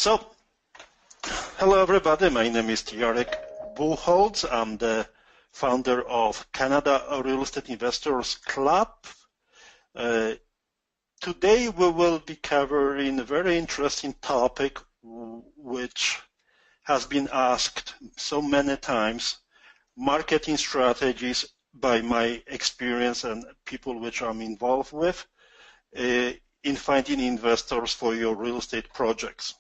So, hello everybody, my name is Jarek. I'm the founder of Canada Real Estate Investors Club. Today we will be covering a very interesting topic which has been asked so many times, marketing strategies by my experience and people which I'm involved with in finding investors for your real estate projects.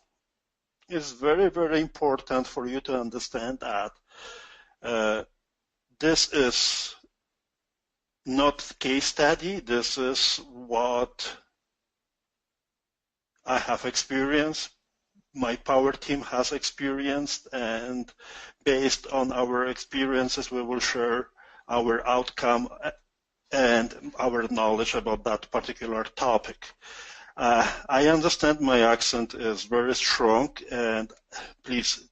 It's very, very important for you to understand that this is not case study. This is what I have experienced, my power team has experienced, and based on our experiences, we will share our outcome and our knowledge about that particular topic. I understand my accent is very strong, and please,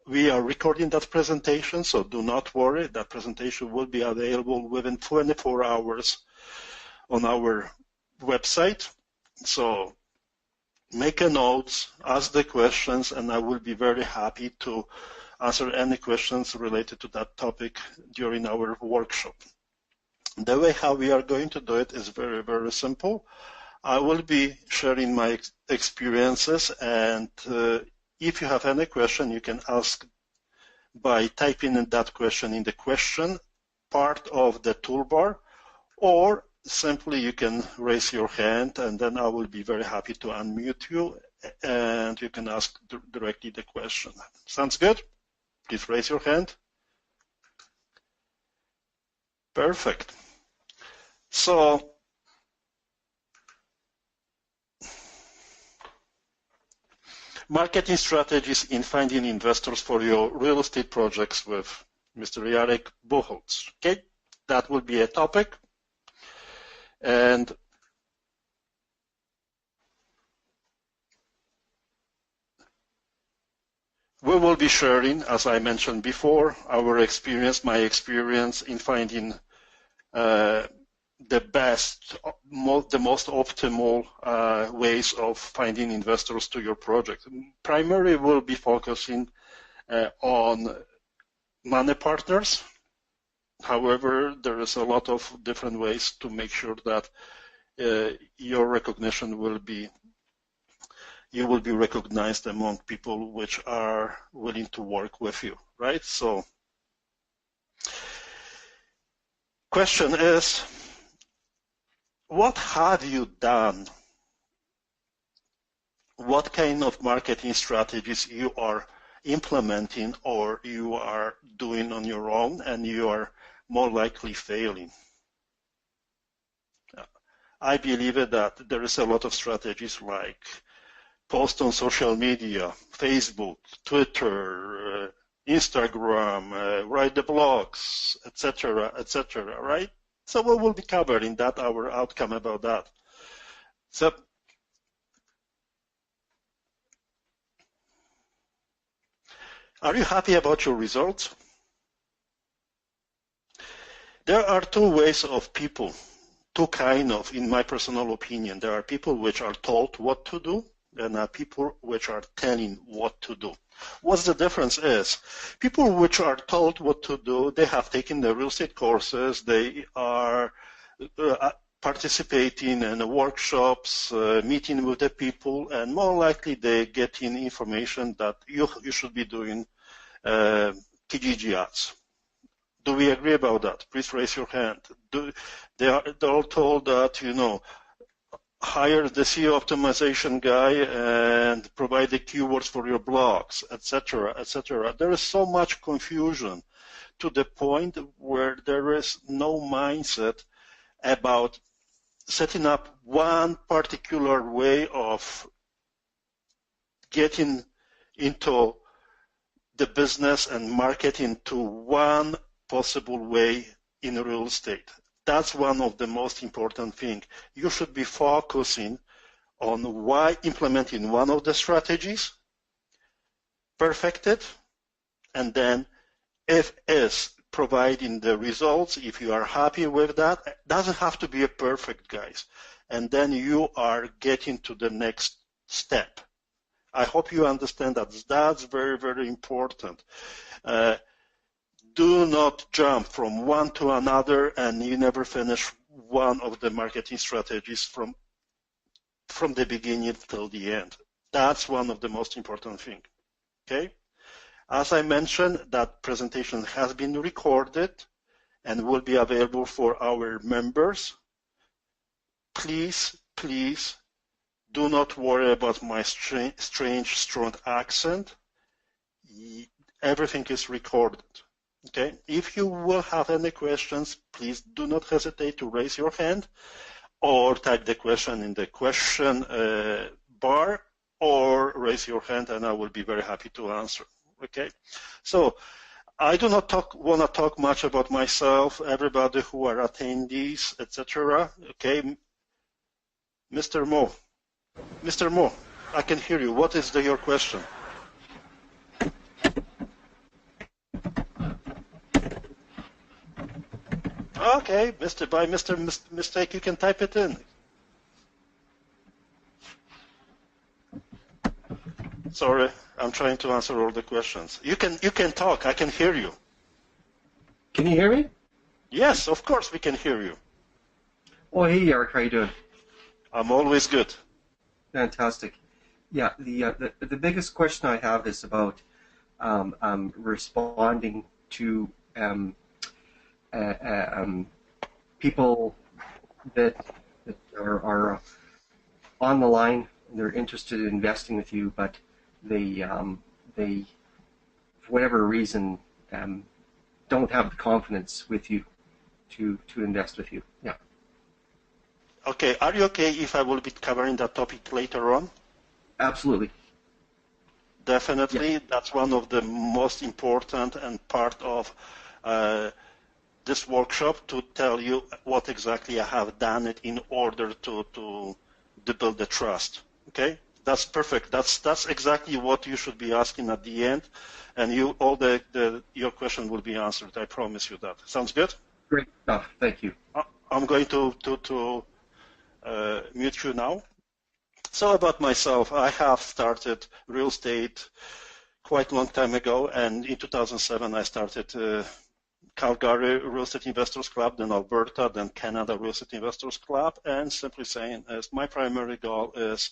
we are recording that presentation, so do not worry. That presentation will be available within 24 hours on our website. So make a note, ask the questions, and I will be very happy to answer any questions related to that topic during our workshop. The way how we are going to do it is very, very simple. I will be sharing my experiences, and if you have any question, you can ask by typing in that question in the question part of the toolbar, or simply you can raise your hand, and then I will be very happy to unmute you, and you can ask directly the question. Sounds good? Please raise your hand. Perfect. So, marketing strategies in finding investors for your real estate projects with Mr. Jarek. Okay, that will be a topic. And we will be sharing, as I mentioned before, our experience, my experience in finding the best, the most optimal ways of finding investors to your project. Primarily, we'll be focusing on money partners. However, there is a lot of different ways to make sure that your recognition will be, you will be recognized among people which are willing to work with you, right? So, question is, what have you done? What kind of marketing strategies you are implementing or you are doing on your own and you are more likely failing? I believe that there is a lot of strategies like post on social media, Facebook, Twitter, Instagram, write the blogs, etc., right? So we will be covering that, our outcome about that. So are you happy about your results? There are two ways of people, two kind of, in my personal opinion. There are people which are told what to do, and there are people which are telling what to do. What the difference is, people which are told what to do, they have taken the real estate courses, they are participating in workshops, meeting with the people, and more likely they get in information that you should be doing Kijiji ads. Do we agree about that? Please raise your hand. They're all told that, you know, hire the SEO optimization guy and provide the keywords for your blogs, etc., etc. There is so much confusion to the point where there is no mindset about setting up one particular way of getting into the business and marketing to one possible way in real estate. That's one of the most important things. You should be focusing on implementing one of the strategies, perfect it, and then if it's providing the results, if you are happy with that, it doesn't have to be a perfect, guys. And then you are getting to the next step. I hope you understand that. That's very, very important. Do not jump from one to another and you never finish one of the marketing strategies from the beginning till the end. That's one of the most important things. Okay? As I mentioned, that presentation has been recorded and will be available for our members. Please, please do not worry about my strange, strong accent. Everything is recorded. Okay? If you will have any questions, please do not hesitate to raise your hand or type the question in the question bar or raise your hand and I will be very happy to answer. Okay? So I do not want to talk much about myself, everybody who are attendees, etc. Okay? Mr. Mo, I can hear you. What is your question? Okay, by Mr. Mistake, you can type it in. Sorry, I'm trying to answer all the questions. You can talk. I can hear you. Can you hear me? Yes, of course we can hear you. Oh, hey, Jarek, how you doing? I'm always good. Fantastic. Yeah, the biggest question I have is about responding to people that are on the line. They're interested in investing with you, but they for whatever reason don't have the confidence with you to invest with you. Yeah. Okay. Are you okay if I will be covering that topic later on? Absolutely. Definitely. Yeah. That's one of the most important and part of this workshop to tell you what exactly I have done it in order to build the trust. Okay, that's perfect. That's exactly what you should be asking at the end, and your question will be answered. I promise you that. Sounds good? Great stuff. Thank you. I'm going to mute you now. So about myself, I have started real estate quite a long time ago, and in 2007 I started Calgary Real Estate Investors Club, then Alberta, then Canada Real Estate Investors Club, and simply saying as my primary goal is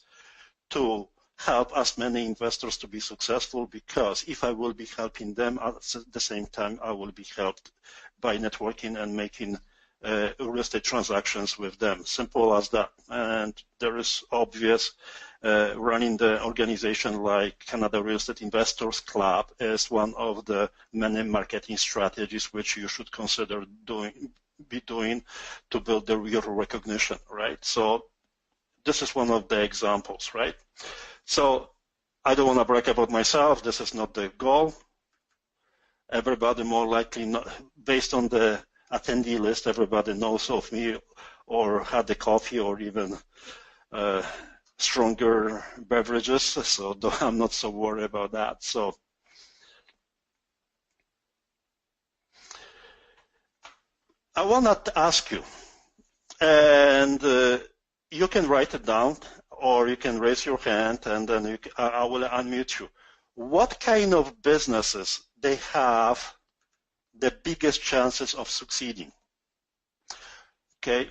to help as many investors to be successful, because if I will be helping them at the same time, I will be helped by networking and making real estate transactions with them. Simple as that. And there is obvious running the organization like Canada Real Estate Investors Club is one of the many marketing strategies which you should consider be doing to build the real recognition, right? So this is one of the examples, right? So I don't want to brag about myself. This is not the goal. Everybody more likely, not, based on the attendee list, everybody knows of me or had the coffee or even stronger beverages, so I'm not so worried about that. So I want to ask you, and you can write it down or you can raise your hand and then I will unmute you. What kind of businesses they have the biggest chances of succeeding? Okay.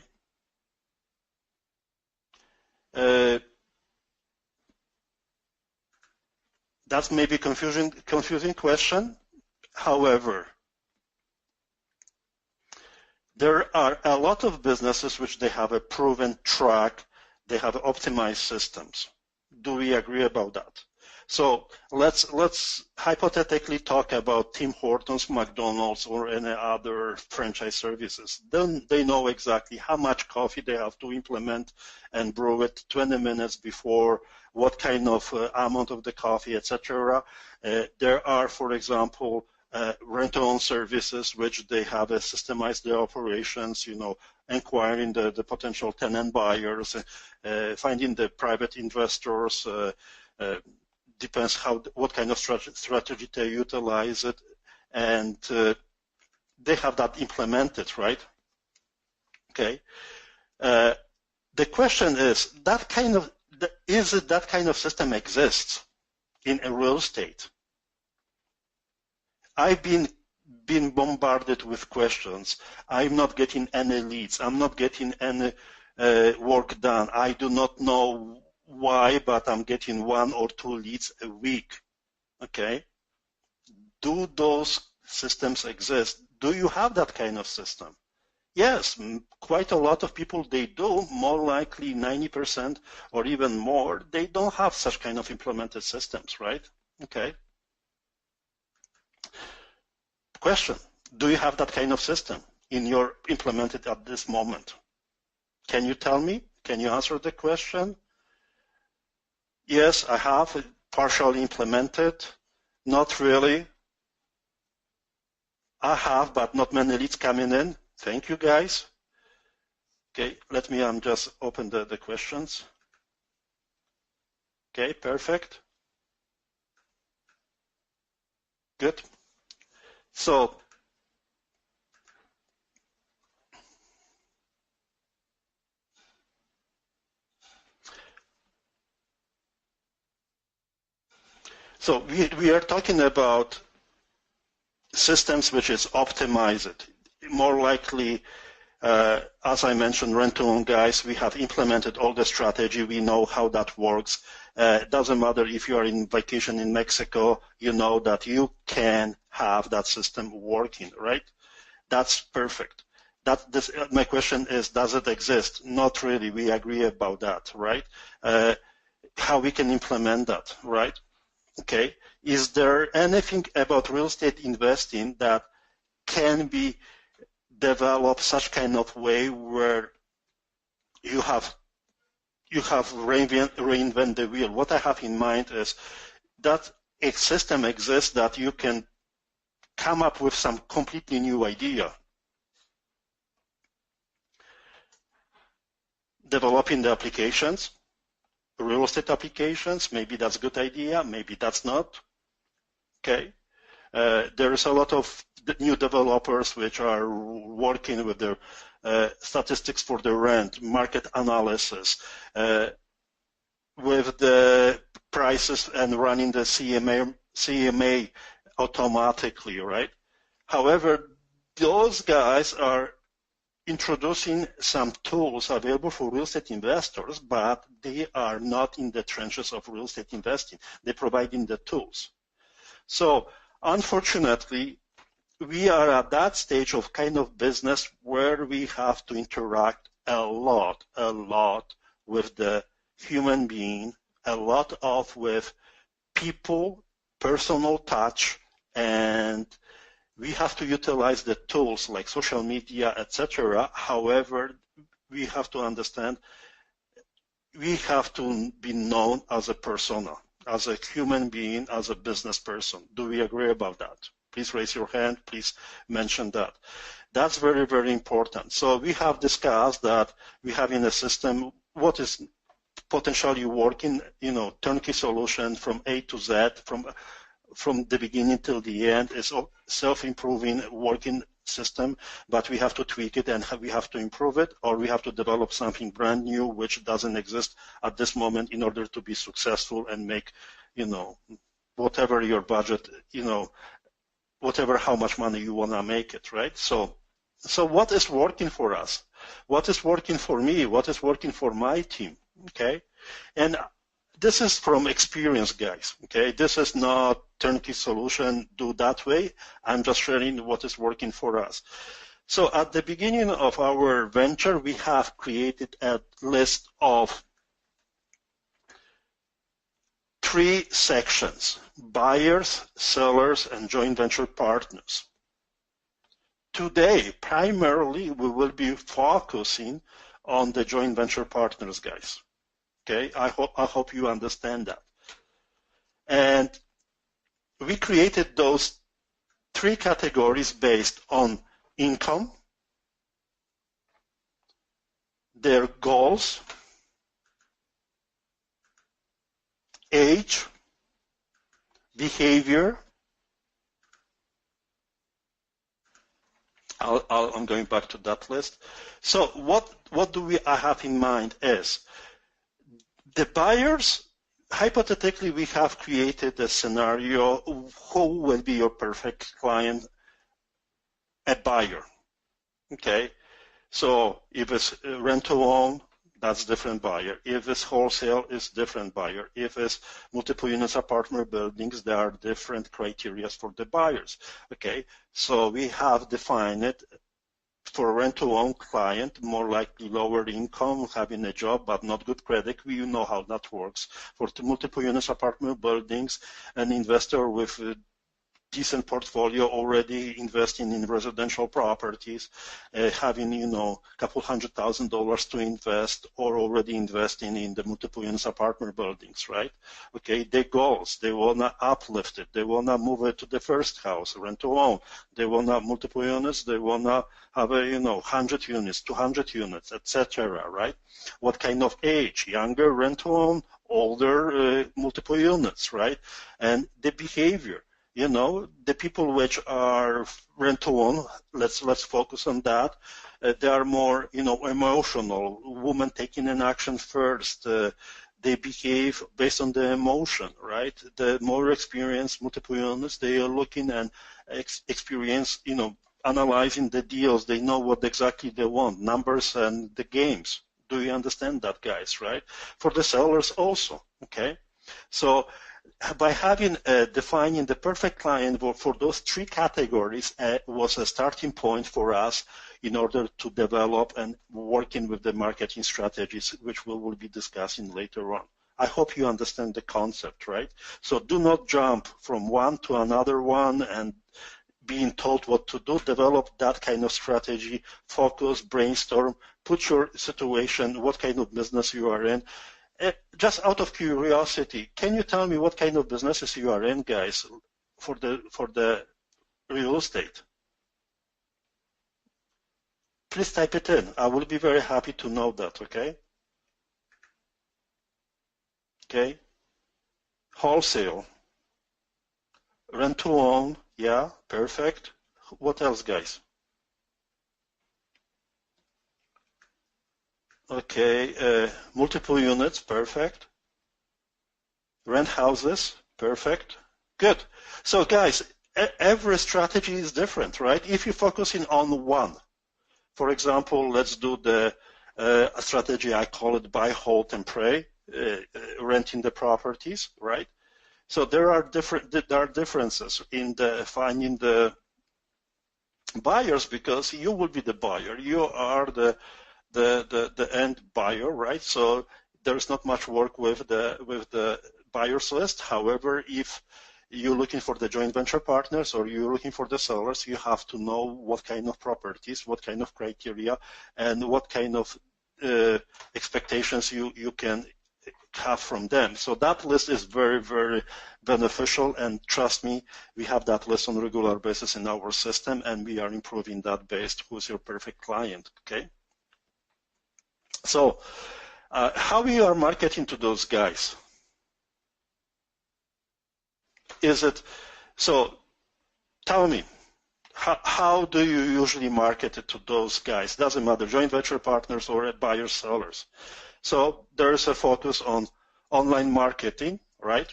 That's maybe confusing question. However, there are a lot of businesses which they have a proven track, they have optimized systems. Do we agree about that? So let's hypothetically talk about Tim Hortons, McDonald's, or any other franchise services. Then they know exactly how much coffee they have to implement and brew it 20 minutes before, what kind of amount of the coffee, etc. There are, for example, rent-to-own services which they have systemized their operations, inquiring the potential tenant buyers, finding the private investors, depends what kind of strategy they utilize it, and they have that implemented, right? Okay. The question is, is it that kind of system exists? in a real estate. I've been bombarded with questions. I'm not getting any leads. I'm not getting any work done. I do not know why, but I'm getting 1 or 2 leads a week. Okay? Do those systems exist? Do you have that kind of system? Yes, quite a lot of people, they do. More likely 90% or even more, they don't have such kind of implemented systems, right? Okay. Question, do you have that kind of system in your implemented at this moment? Can you tell me? Can you answer the question? Yes, I have it partially implemented. Not really. I have, but not many leads coming in. Thank you, guys. Okay, let me just open the questions. Okay, perfect. Good. So we are talking about systems which is optimized. More likely, as I mentioned, rent-to-own guys, we have implemented all the strategy. We know how that works. It doesn't matter if you are in vacation in Mexico, you know that you can have that system working, right? That's perfect. My question is, does it exist? Not really. We agree about that, right? How we can implement that, right? Okay. Is there anything about real estate investing that can be developed such kind of way where you have reinvent the wheel? What I have in mind is that a system exists that you can come up with some completely new idea. Developing the applications, real estate applications, maybe that's a good idea, maybe that's not. Okay. There is a lot of new developers which are working with their statistics for the rent, market analysis, with the prices and running the CMA automatically, right? However, those guys are introducing some tools available for real estate investors, but they are not in the trenches of real estate investing. They're providing the tools. So unfortunately, we are at that stage of kind of business where we have to interact a lot with the human being, a lot with people, personal touch, and we have to utilize the tools like social media, etc. However, we have to understand we have to be known as a persona, as a human being, as a business person. Do we agree about that? Please raise your hand. Please mention that. That's very, very important. So we have discussed that we have in a system what is potentially working, turnkey solution from A to Z, from the beginning till the end is a self-improving working system, but we have to tweak it and we have to improve it, or we have to develop something brand new which doesn't exist at this moment in order to be successful and make, whatever your budget, whatever how much money you want to make it, right? So what is working for us? What is working for me? What is working for my team? Okay, and this is from experience, guys. Okay, this is not turnkey solution. Do that way. I'm just sharing what is working for us. So at the beginning of our venture, we have created a list of 3 sections: buyers, sellers, and joint venture partners. Today, primarily, we will be focusing on the joint venture partners, guys. Okay, I hope you understand that. And we created those 3 categories based on income, their goals, age, behavior. I'm going back to that list. So what do I have in mind is the buyers hypothetically, we have created a scenario. Who will be your perfect client? A buyer. Okay. So if it's rent-to-own, that's different buyer. If it's wholesale, it's different buyer. If it's multiple units apartment buildings, there are different criteria for the buyers. Okay. So we have defined it. For a rent-to-own client, more likely lower income, having a job but not good credit, we know how that works. For the multiple units apartment buildings, an investor with a decent portfolio already investing in residential properties, having a couple $100,000 to invest, or already investing in the multiple units apartment buildings, right? Okay, their goals, they want to uplift it, they want to move it to the first house, rent to own, they want to multiple units, they want to have 100 units, 200 units, etc., right? What kind of age? Younger, rent to own, older, multiple units, right? And the behavior. The people which are rent-to-own, let's focus on that. They are more, emotional. Women taking an action first. They behave based on the emotion, right? The more experienced multiple units, they are looking and experience, analyzing the deals. They know what exactly they want, numbers and the games. Do you understand that, guys, right? For the sellers also, okay? So by defining the perfect client for those three categories was a starting point for us in order to develop and working with the marketing strategies, which we will be discussing later on. I hope you understand the concept, right? So do not jump from one to another one and being told what to do. Develop that kind of strategy, focus, brainstorm, put your situation, what kind of business you are in. Just out of curiosity, can you tell me what kind of businesses you are in, guys, for the real estate? Please type it in. I will be very happy to know that, okay? Okay. Wholesale. Rent to own. Yeah, perfect. What else, guys? Okay, multiple units, perfect. Rent houses, perfect. Good. So guys, every strategy is different, right? If you're focusing on one, for example, let's do the strategy, I call it buy, hold, and pray, renting the properties, right? So there are differences in finding the buyers, because you will be the buyer. You are the end buyer, right? So there's not much work with the buyers list. However, if you're looking for the joint venture partners or you're looking for the sellers, you have to know what kind of properties, what kind of criteria, and what kind of expectations you can have from them. So that list is very, very beneficial, and trust me, we have that list on a regular basis in our system, and we are improving that based who's your perfect client, okay? So how we are marketing to those guys? So tell me, how do you usually market it to those guys? Doesn't matter, joint venture partners or buyers, sellers. So there's a focus on online marketing, right?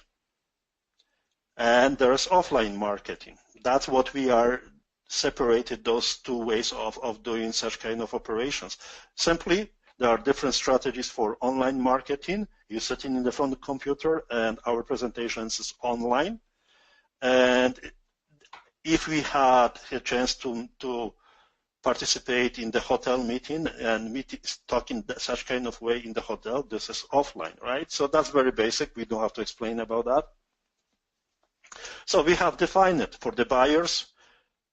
And there's offline marketing. That's what we are separated, those two ways of doing such kind of operations. Simply, there are different strategies for online marketing. You're sitting in the front of the computer and our presentations is online. And if we had a chance to participate in the hotel meeting and talk in such kind of way in the hotel, this is offline, right? So that's very basic. We don't have to explain about that. So we have defined it for the buyers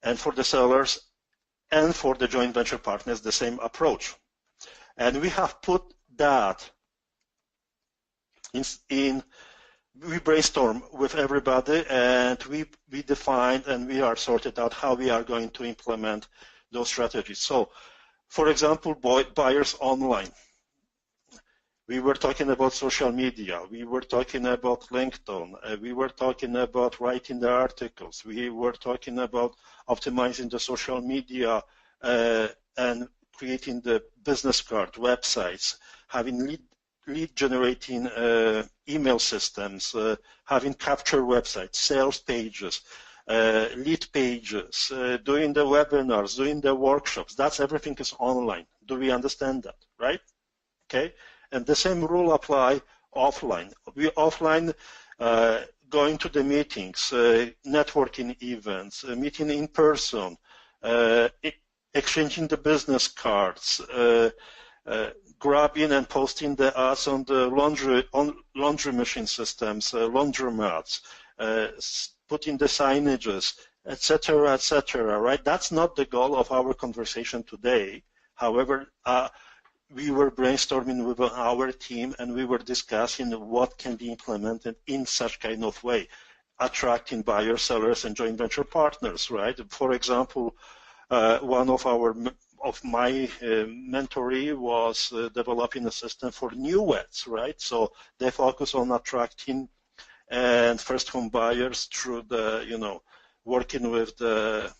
and for the sellers and for the joint venture partners, the same approach. And we have put that we brainstorm with everybody, and we defined and we are sorted out how we are going to implement those strategies. So, for example, buyers online. We were talking about social media. We were talking about LinkedIn. We were talking about writing the articles. We were talking about optimizing the social media and creating the business card, websites, having lead generating email systems, having capture websites, sales pages, lead pages, doing the webinars, doing the workshops. That's everything is online. Do we understand that, right? Okay. And the same rule apply offline. We offline going to the meetings, networking events, meeting in person, exchanging the business cards, grabbing and posting the ads on the laundry machine systems, laundromats, putting the signages, etc., right? That's not the goal of our conversation today. However, we were brainstorming with our team and we were discussing what can be implemented in such kind of way, attracting buyers, sellers, and joint venture partners, right? For example, one of my mentoree was developing a system for newlyweds, right? So they focus on attracting and first home buyers through the, working with the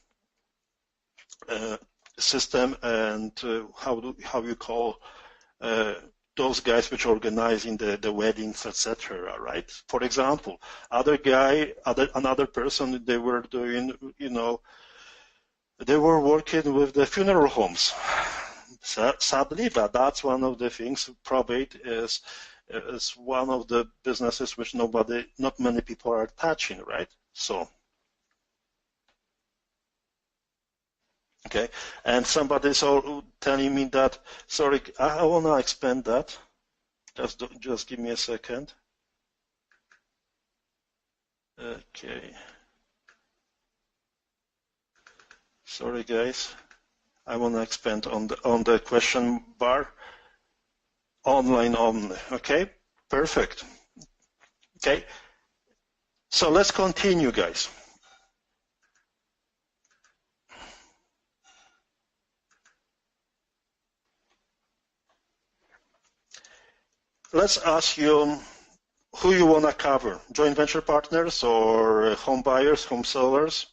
system and how you call those guys which are organizing the weddings, etc. Right? For example, another person, they were doing, they were working with the funeral homes. Sadly, but that's one of the things. Probate is one of the businesses which not many people are touching, right? So. Okay, and somebody's telling me that, sorry, I want to expand that. Just give me a second. Okay. Sorry, guys. I want to expand on the question bar. Online only. Okay, perfect. Okay, so let's continue, guys. Let's ask you who you want to cover, joint venture partners or home buyers, home sellers.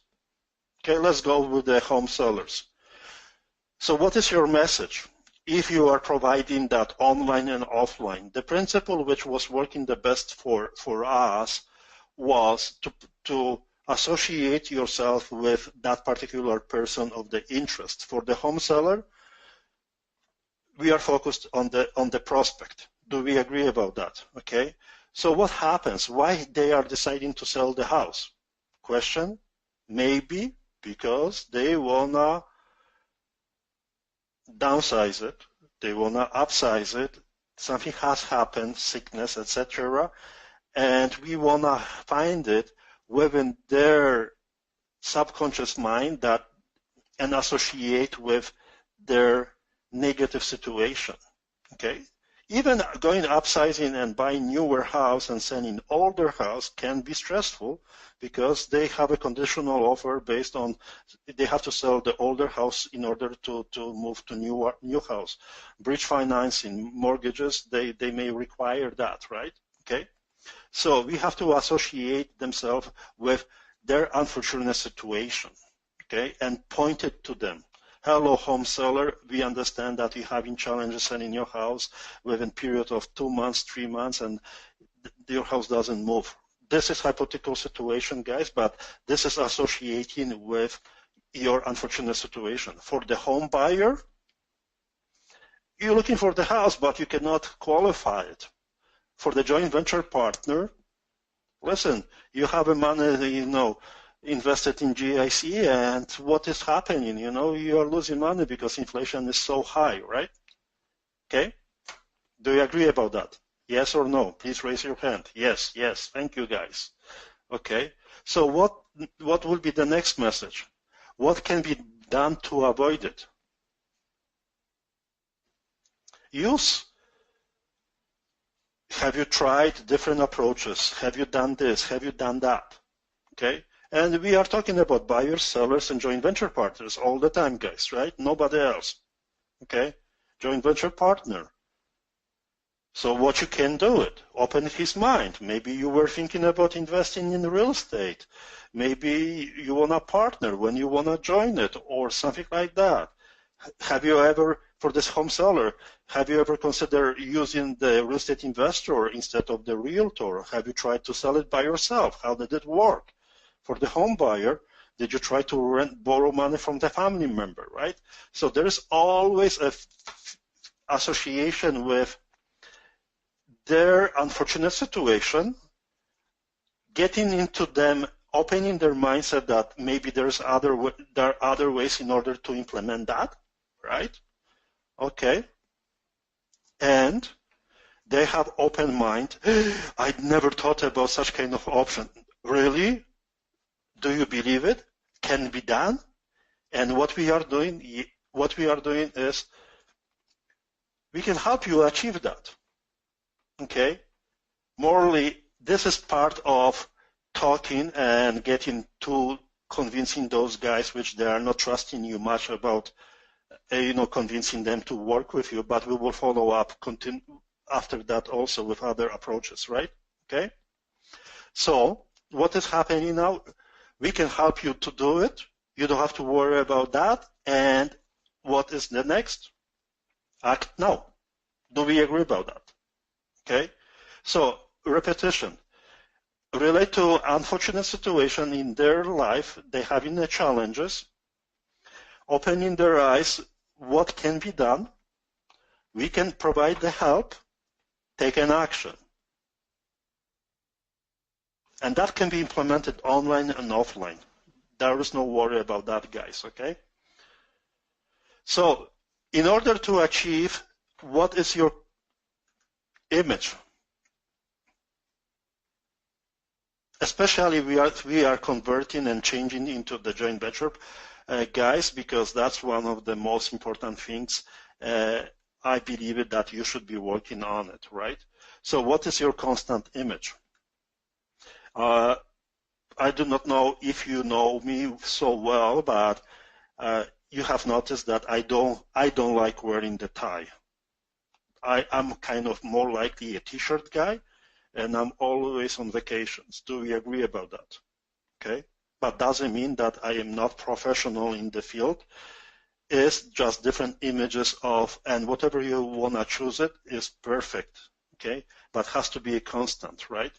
Okay, let's go with the home sellers. So what is your message? If you are providing that online and offline, the principle which was working the best for us was to associate yourself with that particular person of the interest. For the home seller, we are focused on the prospect. Do we agree about that? Okay. So what happens? Why they are deciding to sell the house? Question? Maybe because they wanna downsize it, they wanna upsize it. Something has happened, sickness, etc., and we wanna find it within their subconscious mind that and associate with their negative situation. Okay. Even going upsizing and buying newer house and selling older house can be stressful because they have a conditional offer based on they have to sell the older house in order to move to new house. Bridge financing, mortgages, they may require that, right? Okay. So we have to associate themselves with their unfortunate situation, okay, and point it to them. Hello, home seller. We understand that you're having challenges selling your house within a period of 2 months, 3 months, and your house doesn't move. This is hypothetical situation, guys, but this is associating with your unfortunate situation. For the home buyer, you're looking for the house, but you cannot qualify it. For the joint venture partner, listen, you have a money, invested in GIC, and what is happening? You are losing money because inflation is so high, right? Okay? Do you agree about that? Yes or no? Please raise your hand. Yes, yes. Thank you, guys. Okay. So what will be the next message? What can be done to avoid it? Have you tried different approaches? Have you done this? Have you done that? Okay? And we are talking about buyers, sellers, and joint venture partners all the time, guys, right? Nobody else. Okay? Joint venture partner. So what you can do it, open his mind. Maybe you were thinking about investing in real estate. Maybe you want to partner when you want to join it or something like that. Have you ever for this home seller, have you ever considered using the real estate investor instead of the realtor? Have you tried to sell it by yourself? How did it work? For the home buyer, did you try to borrow money from the family member, right? So there is always a association with their unfortunate situation, getting into them, opening their mindset that maybe there are other ways in order to implement that, right? Okay. And they have open mind. I'd never thought about such kind of option. Really? Do you believe it? Can be done? And what we are doing is we can help you achieve that. Okay? Morally, this is part of talking and getting to convincing those guys which they are not trusting you much about, convincing them to work with you, but we will follow up after that also with other approaches, right? Okay? So what is happening now? We can help you to do it. You don't have to worry about that. And what is the next? Act now. Do we agree about that? Okay? So repetition. Relate to unfortunate situation in their life, they having the challenges, opening their eyes, what can be done, we can provide the help, take an action. And that can be implemented online and offline. There is no worry about that, guys, okay? So in order to achieve, what is your image? Especially we are converting and changing into the joint venture, guys, because that's one of the most important things. I believe that you should be working on it, right? So what is your constant image? I do not know if you know me so well, but you have noticed that I don't like wearing the tie. I'm kind of more likely a t-shirt guy, and I'm always on vacations. Do we agree about that? Okay, but doesn't mean that I am not professional in the field. It's just different images of, and whatever you want to choose it is perfect. Okay, but has to be a constant, right?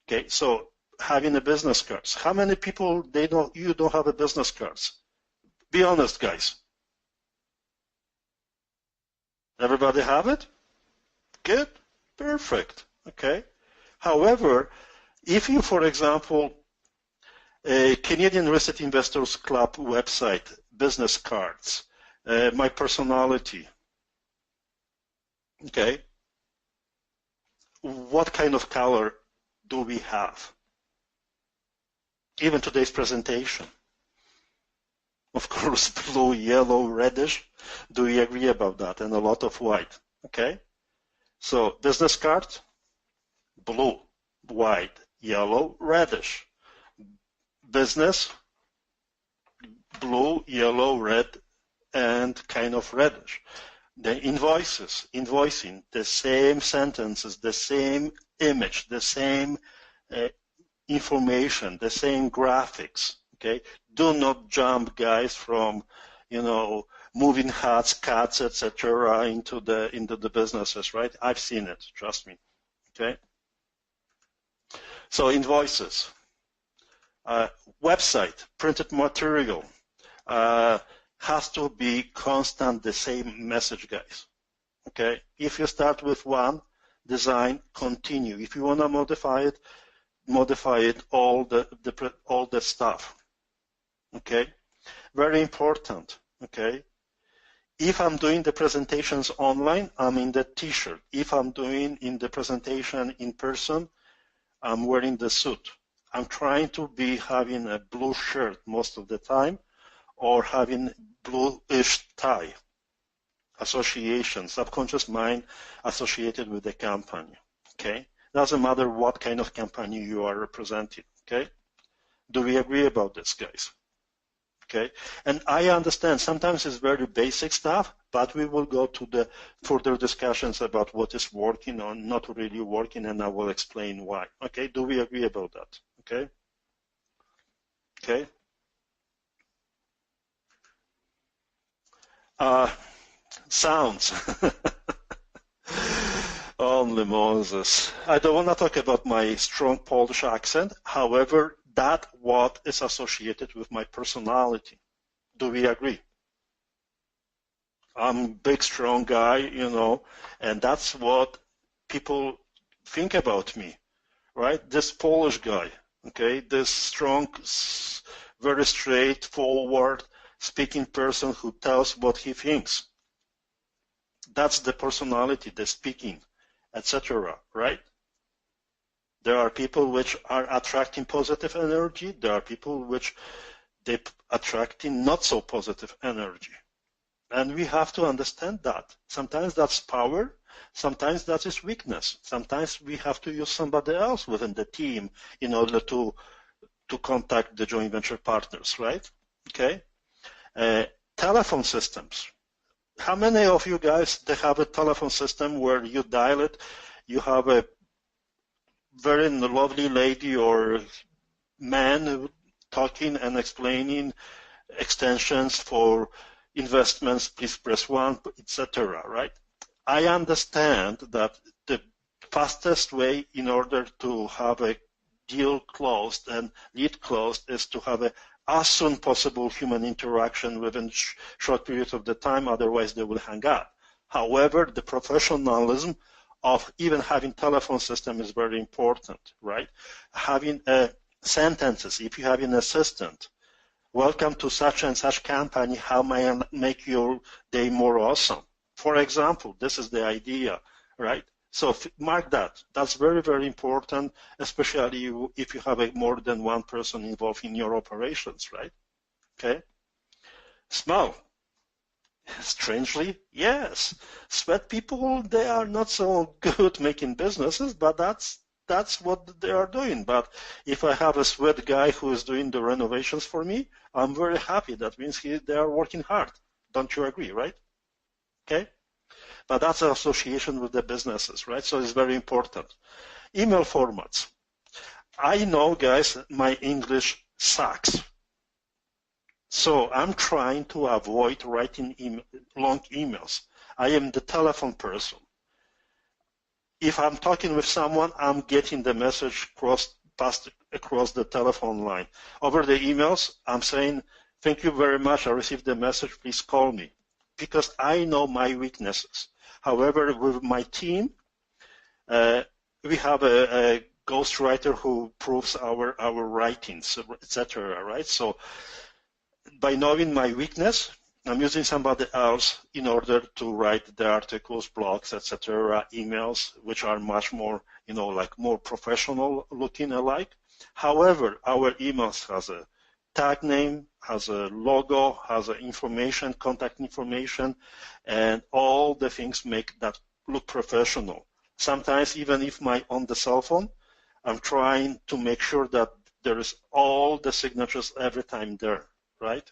Okay, so having a business cards. How many people you don't have a business cards? Be honest, guys. Everybody have it? Good, perfect. Okay. However, if you, for example, a Canadian Real Estate Investors Club website, business cards, my personality, okay, what kind of color do we have? Even today's presentation. Of course, blue, yellow, reddish. Do we agree about that? And a lot of white, okay? So business card, blue, white, yellow, reddish. Business, blue, yellow, red, and kind of reddish. The invoicing, the same sentences, the same image, the same information, the same graphics. Okay, do not jump, guys, from moving hats, cats, etc. into the businesses, right? I've seen it, trust me. Okay, so invoices, website, printed material has to be constant, the same message, guys. Okay, if you start with one design, continue. If you want to modify it, all the stuff. Okay, very important. Okay, if I'm doing the presentations online, I'm in the t-shirt. If I'm doing in the presentation in person, I'm wearing the suit. I'm trying to be having a blue shirt most of the time, or having bluish tie. Association, subconscious mind associated with the company. Okay, doesn't matter what kind of company you are representing. Okay, do we agree about this, guys? Okay, and I understand sometimes it's very basic stuff, but we will go to the further discussions about what is working or not really working, and I will explain why. Okay, do we agree about that? Okay. Sounds. Only Moses. I don't want to talk about my strong Polish accent. However, that what is associated with my personality. Do we agree? I'm a big, strong guy, and that's what people think about me, right? This Polish guy, okay? This strong, very straightforward speaking person who tells what he thinks. That's the personality, the speaking, etc., right? There are people which are attracting positive energy. There are people which they attracting not so positive energy. And we have to understand that. Sometimes that's power. Sometimes that is weakness. Sometimes we have to use somebody else within the team in order to contact the joint venture partners, right? Okay. Telephone systems. How many of you guys, they have a telephone system where you dial it, you have a very lovely lady or man talking and explaining extensions for investments, please press 1, etc., right? I understand that the fastest way in order to have a deal closed and lead closed is to have a as soon possible human interaction within short periods of the time, otherwise they will hang up. However, the professionalism of even having telephone system is very important, right? Having sentences, if you have an assistant, welcome to such and such company, how may I make your day more awesome? For example, this is the idea, right? So mark that. That's very, very important, especially if you have more than one person involved in your operations, right? Okay. Smell. Strangely, yes. Sweat people, they are not so good making businesses, but that's what they are doing. But if I have a sweat guy who is doing the renovations for me, I'm very happy. That means they are working hard. Don't you agree, right? Okay. But that's an association with the businesses, right? So it's very important. Email formats. I know, guys, my English sucks. So I'm trying to avoid writing long emails. I am the telephone person. If I'm talking with someone, I'm getting the message passed across the telephone line. Over the emails, I'm saying, thank you very much, I received the message, please call me. Because I know my weaknesses. However, with my team, we have a ghostwriter who proofs our writings, etc., right? So by knowing my weakness, I'm using somebody else in order to write the articles, blogs, etc., emails, which are much more, like more professional looking alike. However, our emails has a tag name, has a logo, has information, contact information, and all the things make that look professional. Sometimes even if on the cell phone, I'm trying to make sure that there is all the signatures every time there, right?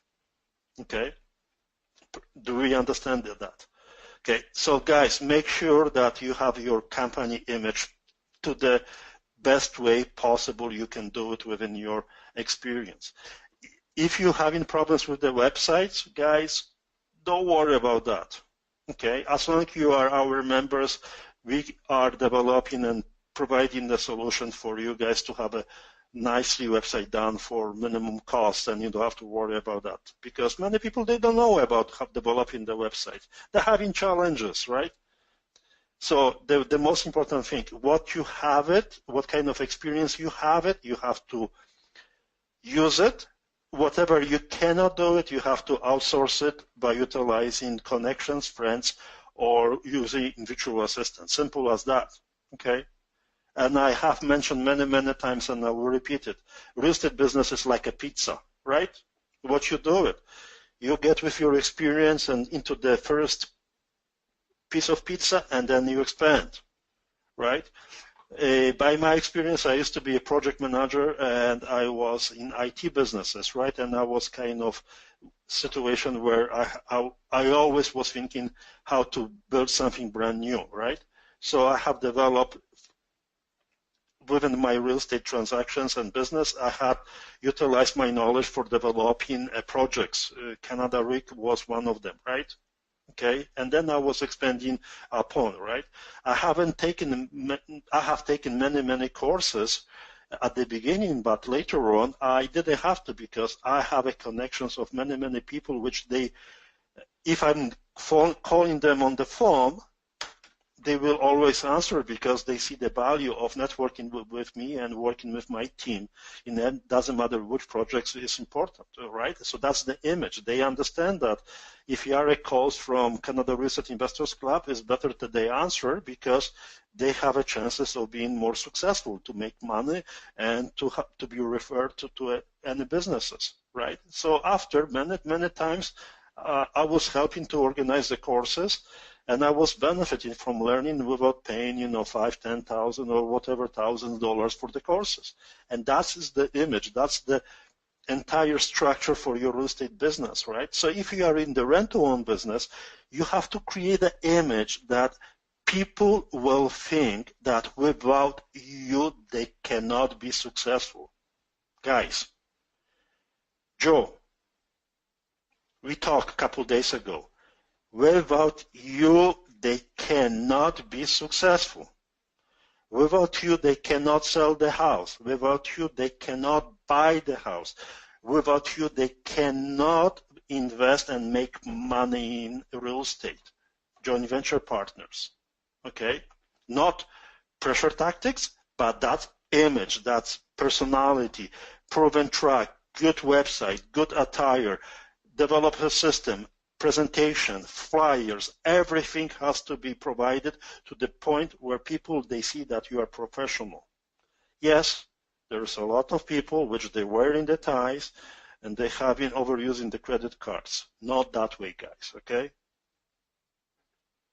Okay. Do we understand that? Okay, so guys, make sure that you have your company image to the best way possible you can do it within your experience. If you're having problems with the websites, guys, don't worry about that. Okay, as long as you are our members, we are developing and providing the solution for you guys to have a nicely website done for minimum cost, and you don't have to worry about that, because many people, they don't know about developing the website. They're having challenges, right? So the most important thing, what you have it, what kind of experience you have it, you have to use it. Whatever you cannot do it, you have to outsource it by utilizing connections, friends, or using virtual assistants. Simple as that, okay? And I have mentioned many, many times, and I will repeat it. Real estate business is like a pizza, right? What you do it, you get with your experience and into the first piece of pizza, and then you expand, right? By my experience, I used to be a project manager, and I was in IT businesses, right? And I was kind of situation where I always was thinking how to build something brand new, right? So I have developed within my real estate transactions and business, I had utilized my knowledge for developing projects. Canada RIC was one of them, right? Okay, and then I was expanding upon, right? I have taken many courses at the beginning, but later on I didn't have to, because I have a connections of many people which they, if I'm calling them on the phone, they will always answer, because they see the value of networking with me and working with my team. And it doesn't matter which projects is important, right? So that's the image. They understand that if you are a call from Canada Real Estate Investors Club, it's better that they answer, because they have a chances of being more successful, to make money and to be referred to any businesses, right? So after many times, I was helping to organize the courses, and I was benefiting from learning without paying, $5,000, $10,000 or whatever $1,000 for the courses. And that is the image. That's the entire structure for your real estate business, right? So if you are in the rent-to-own business, you have to create an image that people will think that without you, they cannot be successful. Guys, Joe, we talked a couple days ago. Without you, they cannot be successful. Without you, they cannot sell the house. Without you, they cannot buy the house. Without you, they cannot invest and make money in real estate. Joint venture partners. Okay? Not pressure tactics, but that's image, that's personality, proven track, good website, good attire, develop a system, presentation, flyers, everything has to be provided to the point where people, they see that you are professional. Yes, there's a lot of people which they wearing the ties and they have been overusing the credit cards. Not that way, guys, okay?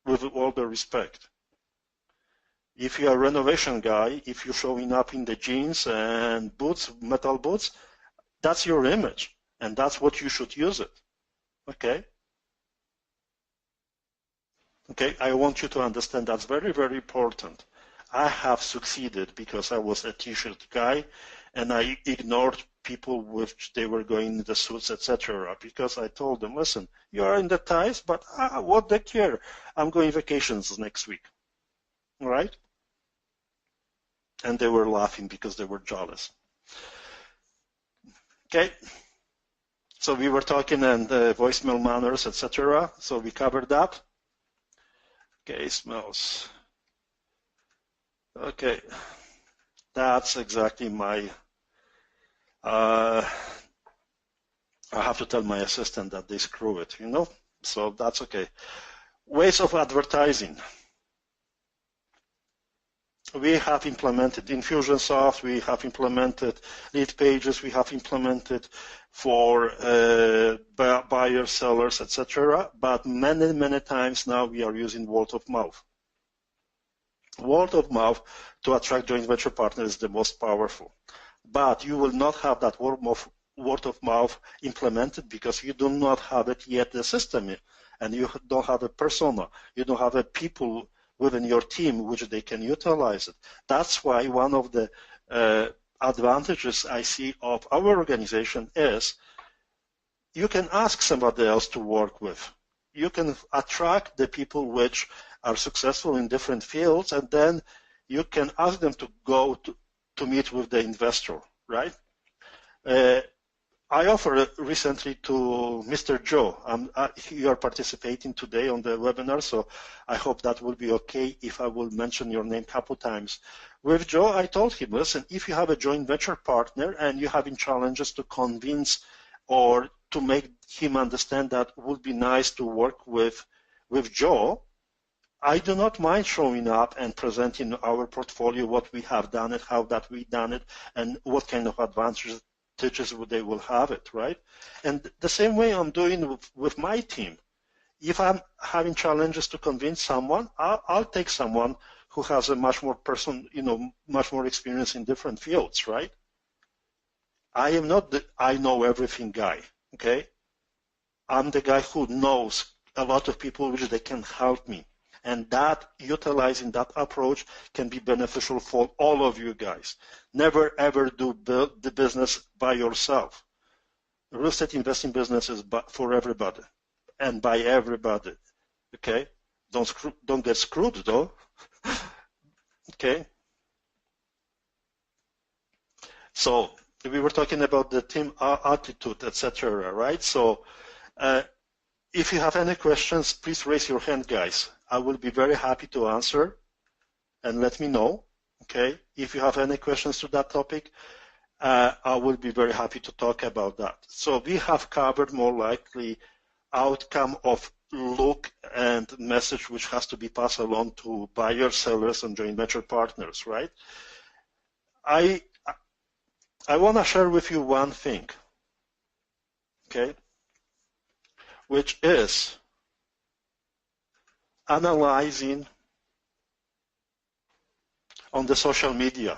With all the respect. If you are a renovation guy, if you're showing up in the jeans and boots, metal boots, that's your image, and that's what you should use it, okay? Okay, I want you to understand that's very important. I have succeeded because I was a t-shirt guy and I ignored people which they were going in the suits, etc. Because I told them, listen, you are in the ties, but what they care? I'm going vacations next week, all right? And they were laughing because they were jealous. Okay, so we were talking and voicemail manners, etc. So we covered that. Okay, smells. Okay, that's exactly my, I have to tell my assistant that they screw it, so that's okay. Ways of advertising. We have implemented Infusionsoft, we have implemented lead pages, we have implemented for buyers, sellers, etc. But many times now we are using word of mouth. Word of mouth to attract joint venture partners is the most powerful. But you will not have that word of mouth implemented because you do not have it yet, the system, and you don't have a persona. You don't have a people within your team which they can utilize it. That's why one of the advantages I see of our organization is you can ask somebody else to work with. You can attract the people which are successful in different fields, and then you can ask them to go to meet with the investor, right? I offered recently to Mr. Joe. You are participating today on the webinar, so I hope that will be okay if I will mention your name a couple times. With Joe, I told him, listen, if you have a joint venture partner and you're having challenges to convince or to make him understand that it would be nice to work with Joe, I do not mind showing up and presenting our portfolio, what we have done it, how that we done it, and what kind of advantages they will have it, right? And the same way I'm doing with my team. If I'm having challenges to convince someone, I'll take someone who has a much more much more experience in different fields, right? I am not the I know everything guy, okay? I'm the guy who knows a lot of people which they can help me. And that, utilizing that approach can be beneficial for all of you guys. Never ever do the business by yourself. Real estate investing business is for everybody and by everybody. Okay, don't get screwed though. Okay. So we were talking about the team attitude, etc. Right? So if you have any questions, please raise your hand, guys. I will be very happy to answer, and let me know. Okay. If you have any questions to that topic, I will be very happy to talk about that. So we have covered more likely outcome of look and message which has to be passed along to buyers, sellers, and joint venture partners, right? I want to share with you one thing, okay, which is analyzing on the social media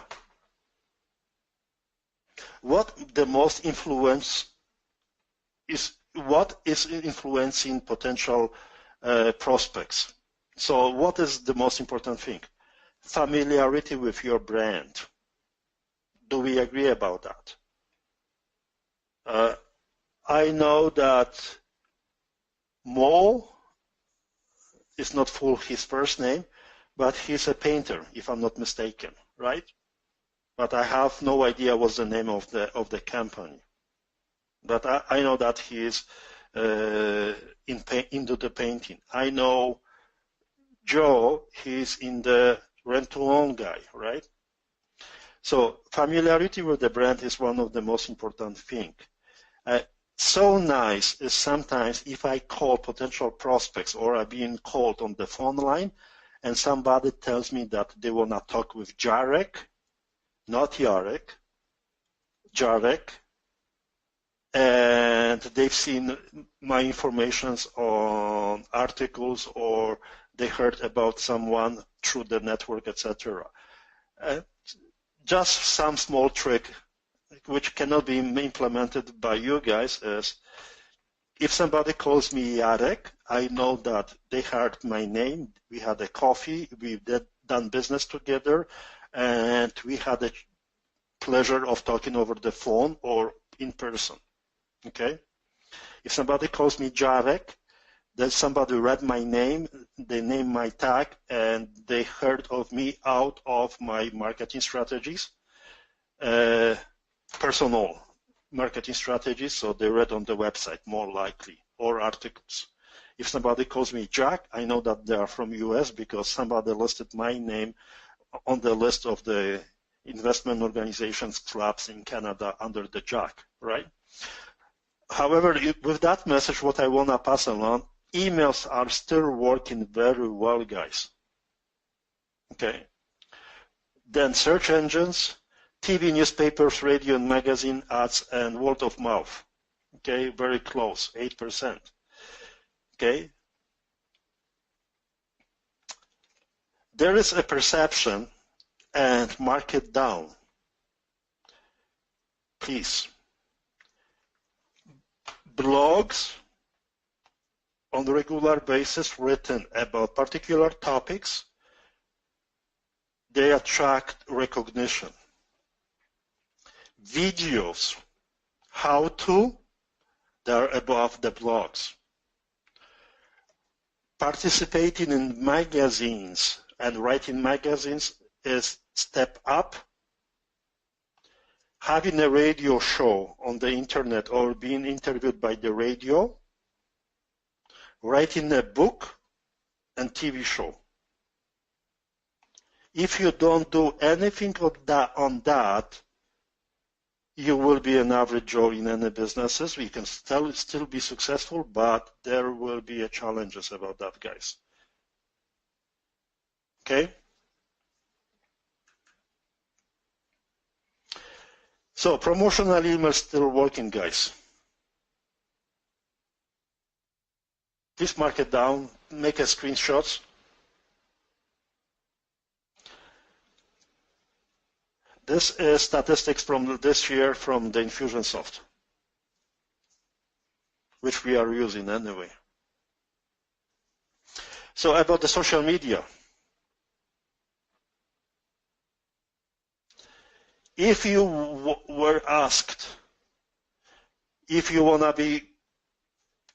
what is influencing potential prospects. So what is the most important thing? Familiarity with your brand. Do we agree about that? I know that Mo is not full his first name, but he's a painter, if I'm not mistaken, right? But I have no idea what's the name of the company. But I know that he is into the painting. I know Joe, he's in the rent-to-own guy, right? So familiarity with the brand is one of the most important things. So nice is sometimes if I call potential prospects or I'm being called on the phone line and somebody tells me that they want to talk with Jarek, not Jarek, Jarek, and they've seen my informations on articles or they heard about someone through the network, etc. Just some small trick which cannot be implemented by you guys is if somebody calls me Jarek, I know that they heard my name, we had a coffee, we've done business together, and we had a pleasure of talking over the phone or in person. Okay? If somebody calls me Jarek, then somebody read my name, they named my tag, and they heard of me out of my marketing strategies, personal marketing strategies, so they read on the website more likely, or articles. If somebody calls me Jack, I know that they are from US because somebody listed my name on the list of the investment organizations clubs in Canada under the Jack, right? However, with that message, what I want to pass along, emails are still working very well, guys. Okay. Then search engines, TV, newspapers, radio, and magazine ads, and word of mouth. Okay, very close, 8%. Okay. There is a perception, and mark it down, please. Blogs on a regular basis written about particular topics, they attract recognition. Videos, how to, they're above the blogs. Participating in magazines and writing magazines is step up. Having a radio show on the internet or being interviewed by the radio, writing a book and TV show. If you don't do anything on that, you will be an average Joe in any businesses. We can still be successful, but there will be challenges about that, guys. Okay? So promotional email still working, guys. Please mark it down, make a screenshot. This is statistics from this year from the Infusionsoft, which we are using anyway. So about the social media. If you were asked if you want to be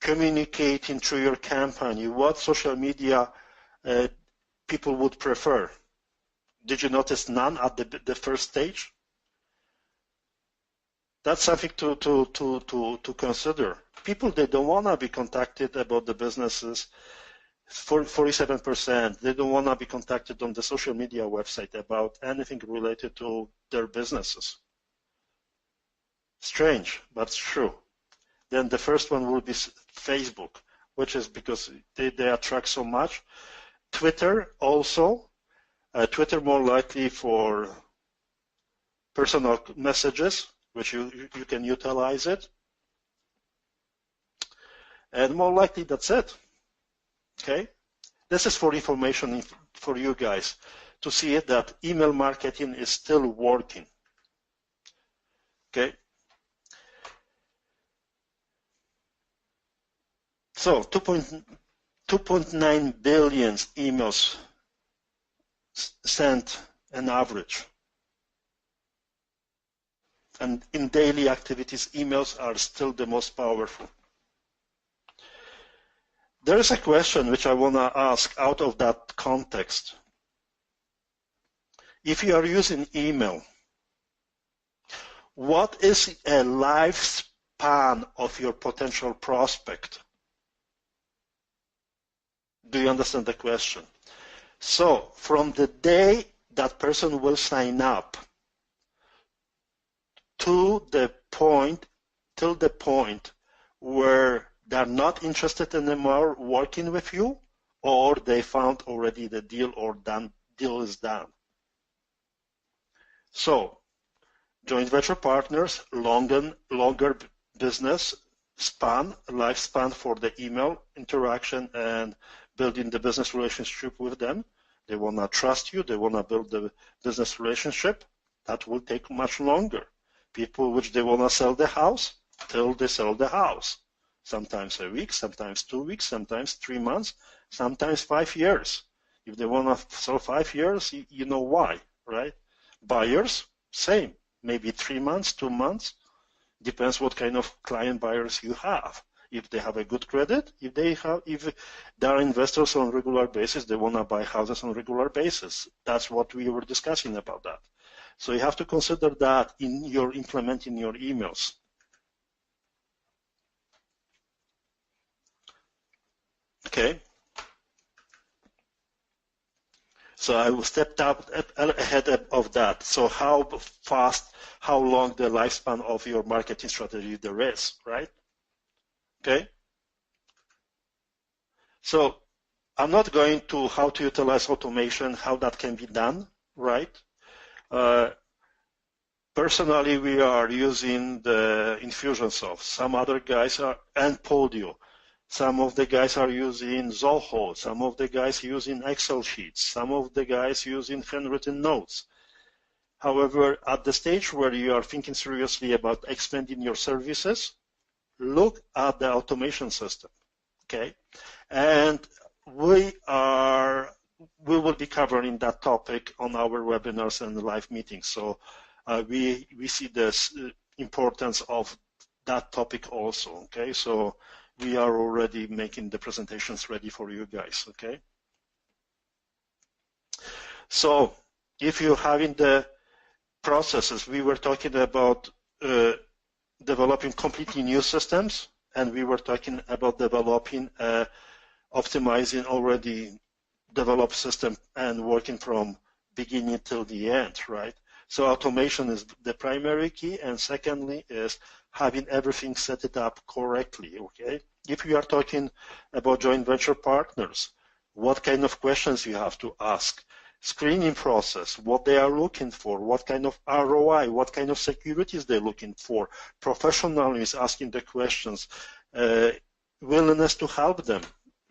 communicating through your company, what social media people would prefer? Did you notice none at the first stage? That's something to consider. People, they don't want to be contacted about the businesses. 47%, they don't want to be contacted on the social media website about anything related to their businesses. Strange, but it's true. Then the first one will be Facebook, which is because they attract so much. Twitter also. Twitter more likely for personal messages, which you can utilize it. And more likely that's it. Okay? This is for information for you guys to see it that email marketing is still working. Okay? So 2.9 billion emails sent on average. And in daily activities, emails are still the most powerful. There is a question which I want to ask out of that context. If you are using email, what is a lifespan of your potential prospect? Do you understand the question? So from the day that person will sign up till the point where they're not interested anymore working with you, or they found already the deal or deal is done. So joint venture partners, longer business span, lifespan for the email interaction and building the business relationship with them. They want to trust you. They want to build the business relationship. That will take much longer. People which they want to sell the house till they sell the house. Sometimes a week, sometimes 2 weeks, sometimes 3 months, sometimes 5 years. If they want to sell 5 years, you know why, right? Buyers, same. Maybe 3 months, 2 months. Depends what kind of client buyers you have. If they have a good credit, if they are investors on a regular basis, they want to buy houses on a regular basis. That's what we were discussing about that. So you have to consider that in your implementing your emails. Okay. So I will step up ahead of that. So how fast, how long the lifespan of your marketing strategy there is, right? Okay. So I'm not going to how to utilize automation, how that can be done, right? Personally, we are using the Infusionsoft. Some other guys are, and Podio. Some of the guys are using Zoho. Some of the guys using Excel sheets. Some of the guys using handwritten notes. However, at the stage where you are thinking seriously about expanding your services, look at the automation system, okay? And we will be covering that topic on our webinars and live meetings. So we see the importance of that topic also, okay? So we are already making the presentations ready for you guys, okay? So if you're having the processes, we were talking about developing completely new systems, and we were talking about developing, optimizing already developed system and working from beginning till the end, right? So automation is the primary key, and secondly is having everything set it up correctly, okay? If you are talking about joint venture partners, what kind of questions you have to ask, screening process, what they are looking for, what kind of ROI, what kind of securities they're looking for, professionalism is asking the questions, willingness to help them.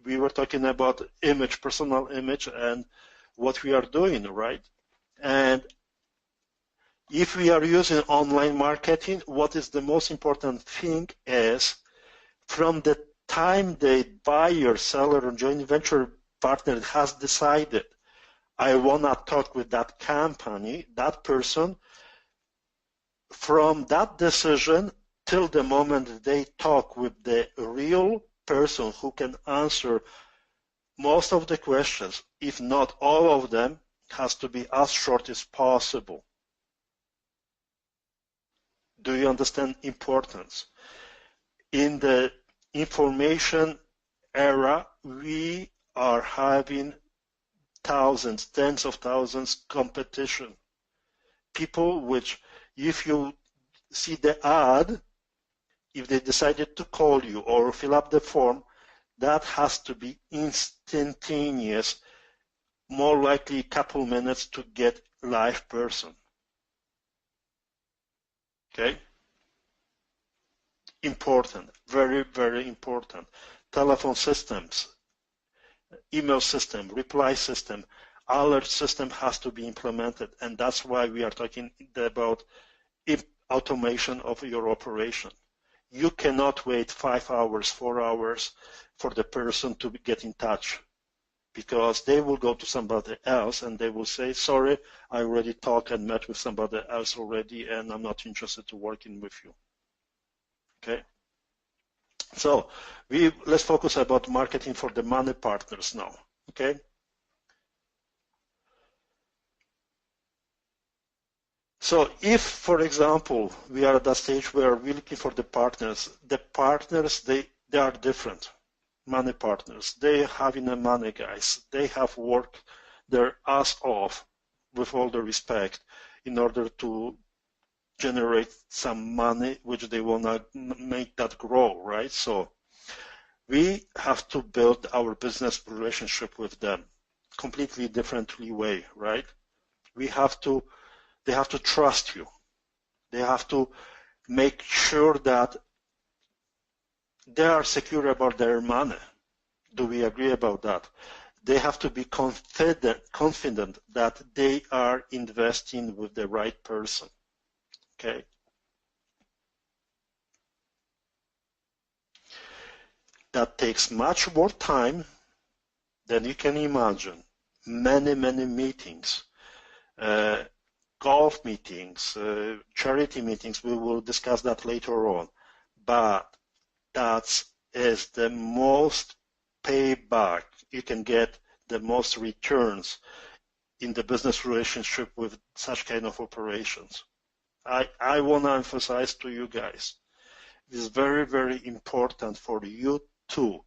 We were talking about image, personal image, and what we are doing, right? And if we are using online marketing, what is the most important thing is from the time the buyer, seller, or joint venture partner has decided, I want to talk with that company, that person, from that decision till the moment they talk with the real person who can answer most of the questions, if not all of them, has to be as short as possible. Do you understand importance? In the information era, we are having thousands, tens of thousands competition. People which, if you see the ad, if they decided to call you or fill up the form, that has to be instantaneous, more likely a couple minutes to get live person. Okay? Important, very, very important. Telephone systems, email system, reply system, alert system has to be implemented, and that's why we are talking about automation of your operation. You cannot wait 5 hours, 4 hours for the person to get in touch, because they will go to somebody else and they will say, sorry, I already talked and met with somebody else already and I'm not interested to working with you. Okay? So let's focus about marketing for the money partners now. Okay? So if, for example, we are at that stage where we're looking for the partners, they are different. Money partners, they having the money, guys. They have worked their ass off, with all the respect, in order to generate some money, which they want to make that grow, right? So we have to build our business relationship with them completely differently way, right? They have to trust you. They have to make sure that they are secure about their money. Do we agree about that? They have to be confident that they are investing with the right person. Okay. That takes much more time than you can imagine. Many, many meetings, golf meetings, charity meetings. We will discuss that later on. But that is the most payback. You can get the most returns in the business relationship with such kind of operations. I want to emphasize to you guys, it is very, very important for you to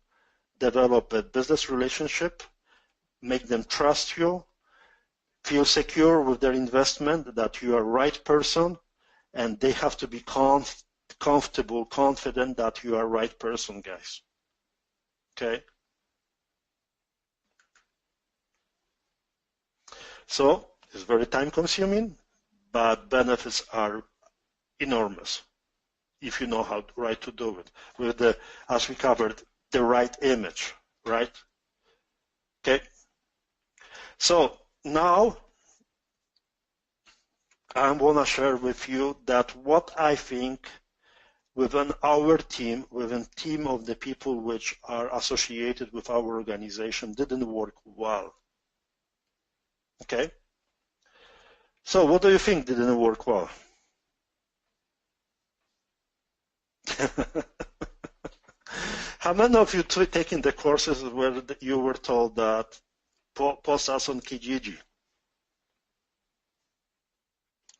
develop a business relationship, make them trust you, feel secure with their investment, that you are right person, and they have to be comfortable, confident that you are right person, guys. Okay? So it's very time consuming, but benefits are enormous if you know how right to do it with the, as we covered, the right image, right? Okay. So now I want to share with you that what I think within our team, within team of the people which are associated with our organization didn't work well. Okay? So what do you think didn't work well? How many of you taking the courses where you were told that post us on Kijiji?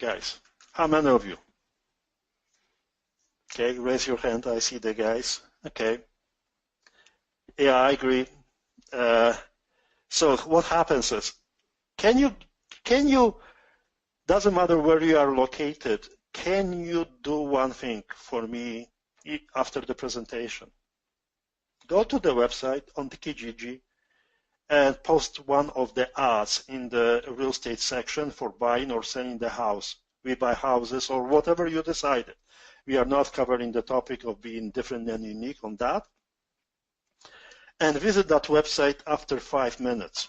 Guys, how many of you? Okay, raise your hand. I see the guys. Okay. Yeah, I agree. So what happens is, can you, doesn't matter where you are located, can you do one thing for me after the presentation? Go to the website on the Kijiji and post one of the ads in the real estate section for buying or selling the house. We buy houses or whatever you decided. We are not covering the topic of being different and unique on that. And visit that website after 5 minutes.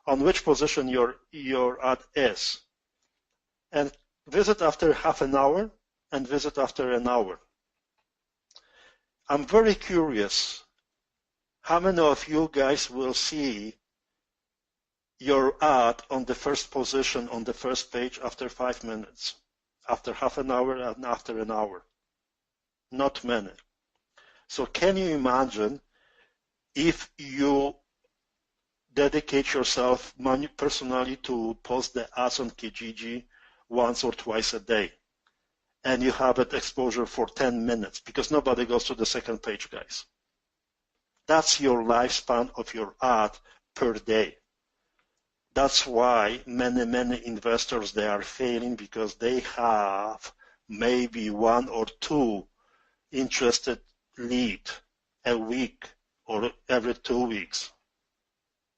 On which position your ad is. And visit after half an hour and visit after an hour. I'm very curious, how many of you guys will see your ad on the first position on the first page after 5 minutes, after half an hour and after an hour? Not many. So can you imagine if you dedicate yourself personally to post the ads on Kijiji once or twice a day, and you have it exposure for 10 minutes, because nobody goes to the second page, guys. That's your lifespan of your ad per day. That's why many investors, they are failing, because they have maybe one or two interested lead a week or every 2 weeks.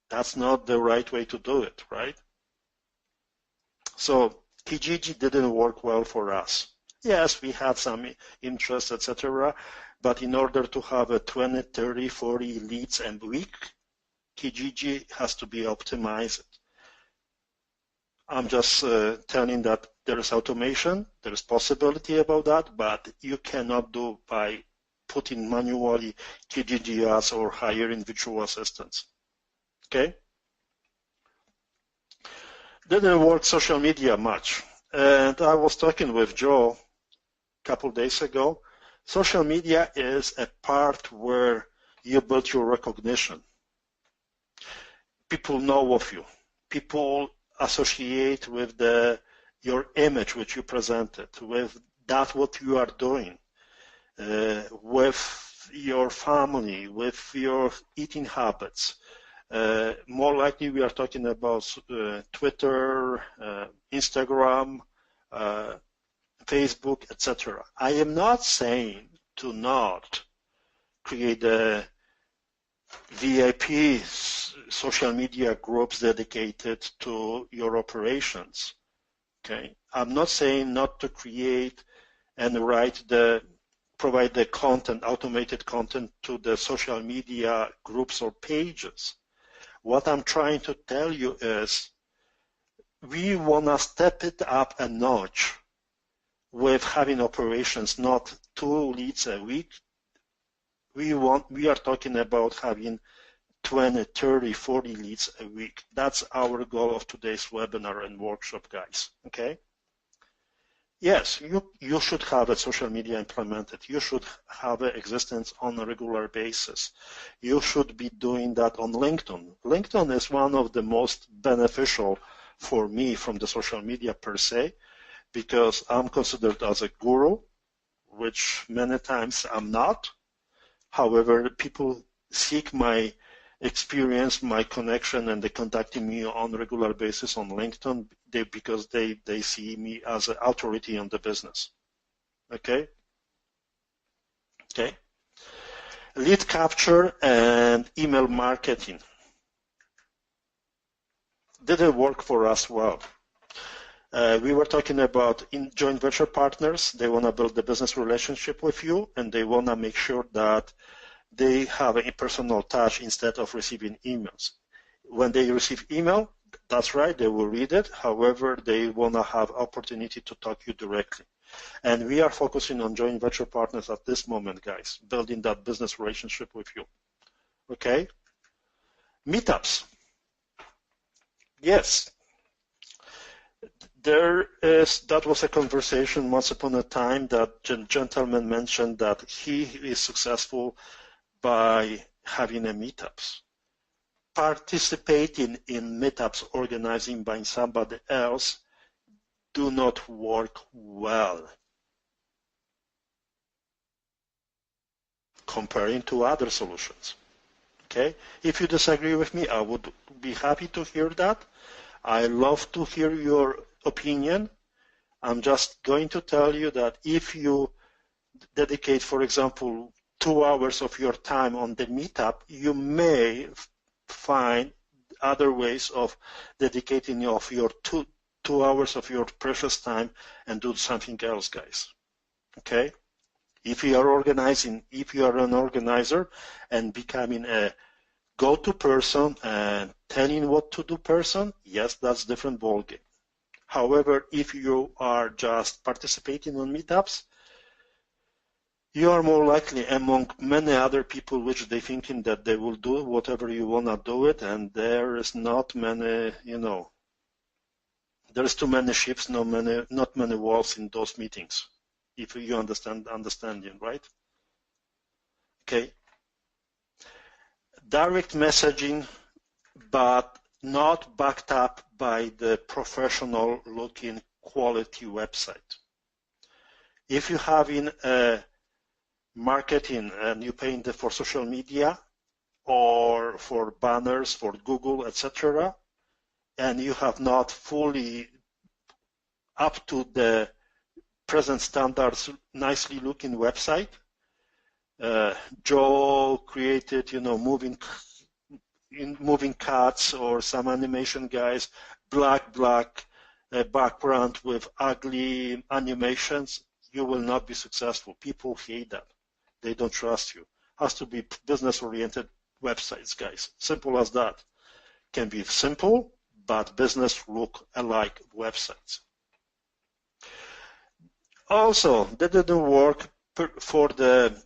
That's not the right way to do it, right? So Kijiji didn't work well for us. Yes, we had some interest, etc., but in order to have a 20, 30, 40 leads a week, Kijiji has to be optimized. I'm just telling that there is automation, there is possibility about that, but you cannot do by putting manually Kijiji ads or hiring virtual assistants. Okay? Didn't work social media much. And I was talking with Joe a couple days ago. Social media is a part where you build your recognition. People know of you. People associate with your image which you presented, with that what you are doing, with your family, with your eating habits. More likely we are talking about Twitter, Instagram, Facebook, etc. I am not saying to not create a VIP social media groups dedicated to your operations. Okay, I'm not saying not to create and provide the content, automated content to the social media groups or pages. What I'm trying to tell you is we want to step it up a notch with having operations, not 2 leads a week. We are talking about having 20, 30, 40 leads a week. That's our goal of today's webinar and workshop, guys. Okay? Yes, you should have a social media implemented. You should have an existence on a regular basis. You should be doing that on LinkedIn. LinkedIn is one of the most beneficial for me from the social media per se, because I'm considered as a guru, which many times I'm not. However, people seek my experience, my connection, and they contacting me on a regular basis on LinkedIn because they see me as an authority on the business. Okay? Okay. Lead capture and email marketing didn't work for us well. We were talking about joint venture partners. They want to build the business relationship with you, and they want to make sure that they have a personal touch instead of receiving emails. When they receive email, that's right, they will read it. However, they want to have opportunity to talk to you directly. And we are focusing on joint venture partners at this moment, guys, building that business relationship with you. Okay? Meetups. Yes. That was a conversation once upon a time that gentleman mentioned that he is successful by having a meetups. Participating in meetups organizing by somebody else do not work well comparing to other solutions. Okay? If you disagree with me, I would be happy to hear that. I love to hear your opinion. I'm just going to tell you that if you dedicate, for example, 2 hours of your time on the meetup, you may find other ways of dedicating of your two hours of your precious time and do something else, guys. Okay? If you are organizing, if you are an organizer and becoming a go-to person and telling what to do person, yes, that's different ballgame. However, if you are just participating on meetups, you are more likely among many other people which they thinking that they will do whatever you want to do it, and there is not many, there's too many ships, not many walls in those meetings, if you understanding, right? Okay. Direct messaging, but not backed up by the professional looking quality website. If you have in marketing and you're paying for social media or for banners for Google, etc., and you have not fully up to the present standards nicely looking website, Joe created, moving cuts or some animation guys, black background with ugly animations, you will not be successful. People hate that. They don't trust you. Has to be business-oriented websites, guys. Simple as that. Can be simple, but business look alike websites. Also, that didn't work for the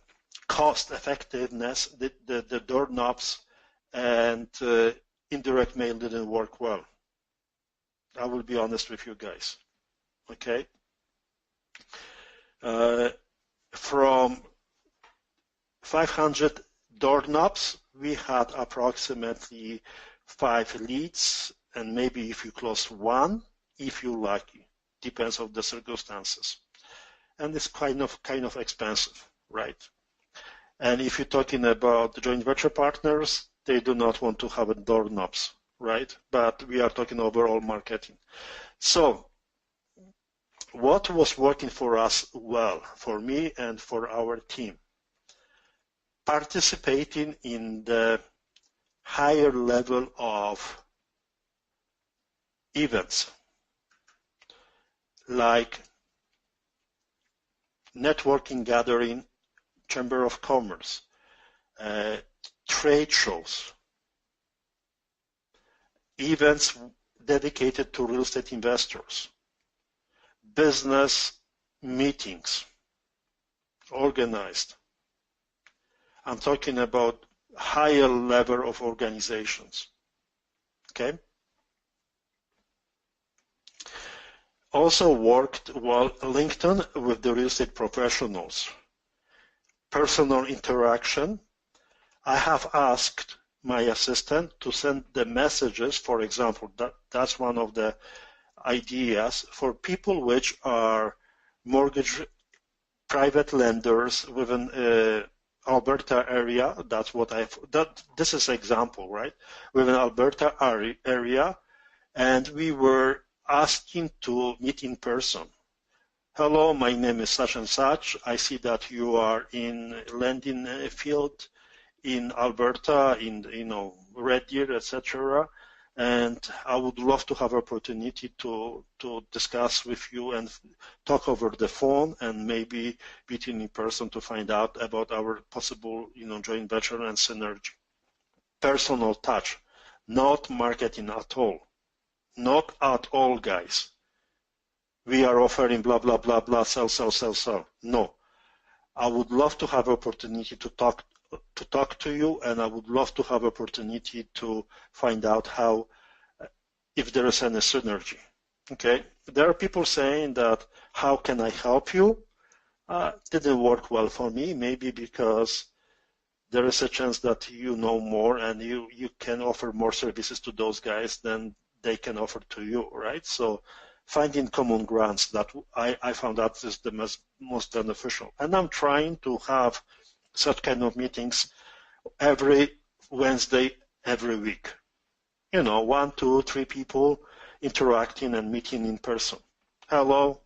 cost effectiveness. The doorknobs and indirect mail didn't work well. I will be honest with you guys. Okay. From 500 doorknobs, we had approximately 5 leads, and maybe if you close 1, if you're lucky, depends on the circumstances. And it's kind of expensive, right? And if you're talking about the joint venture partners, they do not want to have doorknobs, right? But we are talking overall marketing. So what was working for us well, for me and for our team? Participating in the higher level of events, like networking gathering, Chamber of Commerce, trade shows, events dedicated to real estate investors, business meetings organized. I'm talking about higher level of organizations. Okay? Also worked well LinkedIn with the real estate professionals. Personal interaction. I have asked my assistant to send the messages, for example, that's one of the ideas for people which are mortgage private lenders within Alberta area. That's what this is example, right? Within Alberta area, and we were asking to meet in person. Hello, my name is such and such. I see that you are in lending field in Alberta, in Red Deer, etc. And I would love to have opportunity to discuss with you and talk over the phone and maybe meeting in person to find out about our possible joint venture and synergy. Personal touch, not marketing at all. Not at all, guys. We are offering blah, blah, blah, blah, sell. No. I would love to have opportunity to talk to you, and I would love to have opportunity to find out how, if there is any synergy. Okay? There are people saying that, how can I help you? Didn't work well for me, maybe because there is a chance that you know more and you can offer more services to those guys than they can offer to you, right? So finding common grounds, that I found out is the most beneficial. And I'm trying to have such kind of meetings every Wednesday, every week. 1, 2, 3 people interacting and meeting in person. Hello.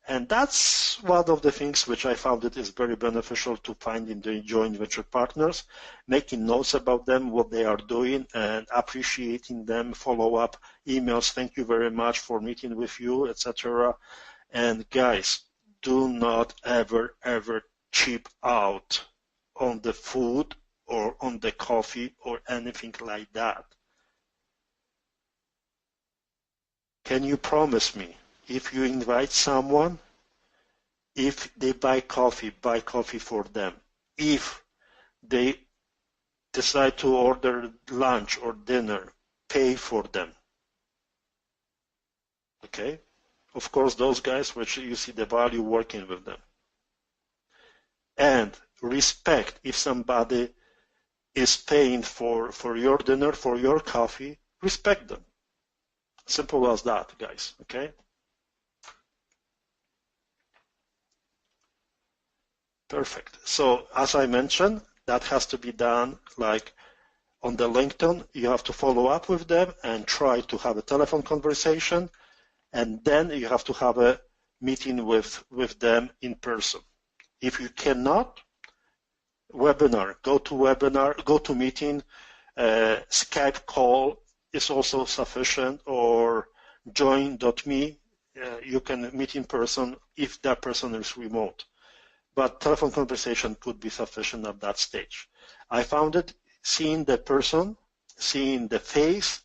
And that's one of the things which I found it is very beneficial to find in the joint venture partners, making notes about them, what they are doing, and appreciating them, follow-up emails, thank you very much for meeting with you, etc. And guys, do not ever cheap out on the food or on the coffee or anything like that. Can you promise me, if you invite someone, if they buy coffee for them. If they decide to order lunch or dinner, pay for them. Okay? Of course, those guys which you see the value working with them. And respect. If somebody is paying for your dinner, for your coffee, respect them. Simple as that, guys, okay? Perfect. So as I mentioned, that has to be done like on the LinkedIn. You have to follow up with them and try to have a telephone conversation, and then you have to have a meeting with them in person. If you cannot, webinar, go to meeting, Skype call is also sufficient, or join.me, you can meet in person if that person is remote. But telephone conversation could be sufficient at that stage. I found it, seeing the person, seeing the face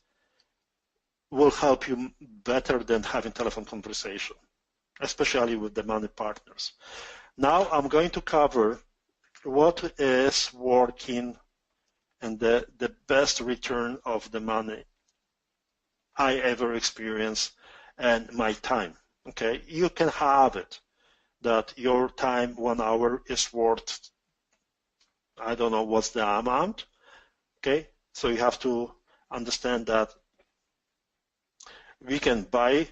will help you better than having telephone conversation, especially with the money partners. Now I'm going to cover what is working and the best return of the money I ever experienced and my time. Okay, you can have it that your time 1 hour is worth, I don't know what's the amount. Okay, so you have to understand that we can buy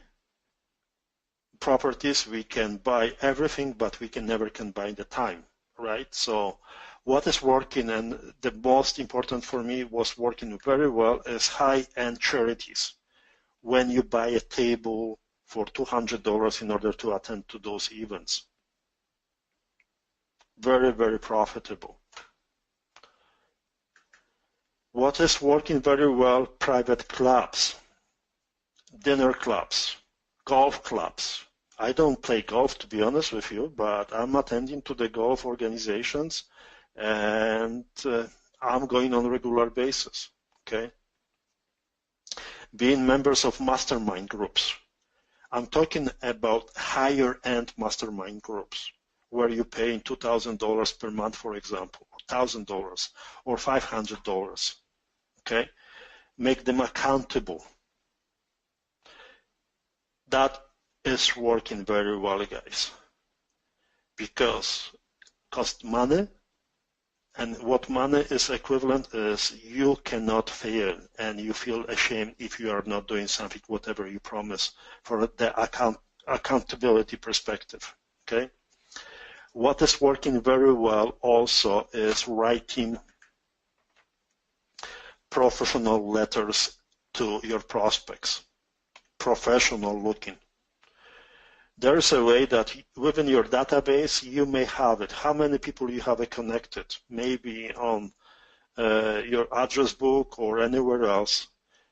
properties, we can buy everything, but we can never buy the time, right? So what is working, and the most important for me was working very well, is high-end charities. When you buy a table for $200 in order to attend to those events. Very, very profitable. What is working very well? Private clubs, dinner clubs, golf clubs. I don't play golf, to be honest with you, but I'm attending to the golf organizations, and I'm going on a regular basis, okay? Being members of mastermind groups. I'm talking about higher-end mastermind groups, where you're paying $2,000 per month, for example, $1,000 or $500, okay? Make them accountable. That is working very well, guys, because cost money, and what money is equivalent is you cannot fail, and you feel ashamed if you are not doing something, whatever you promise, for the accountability perspective, okay? What is working very well also is writing professional letters to your prospects, professional looking. There is a way that within your database you may have it. How many people you have connected, maybe on your address book or anywhere else.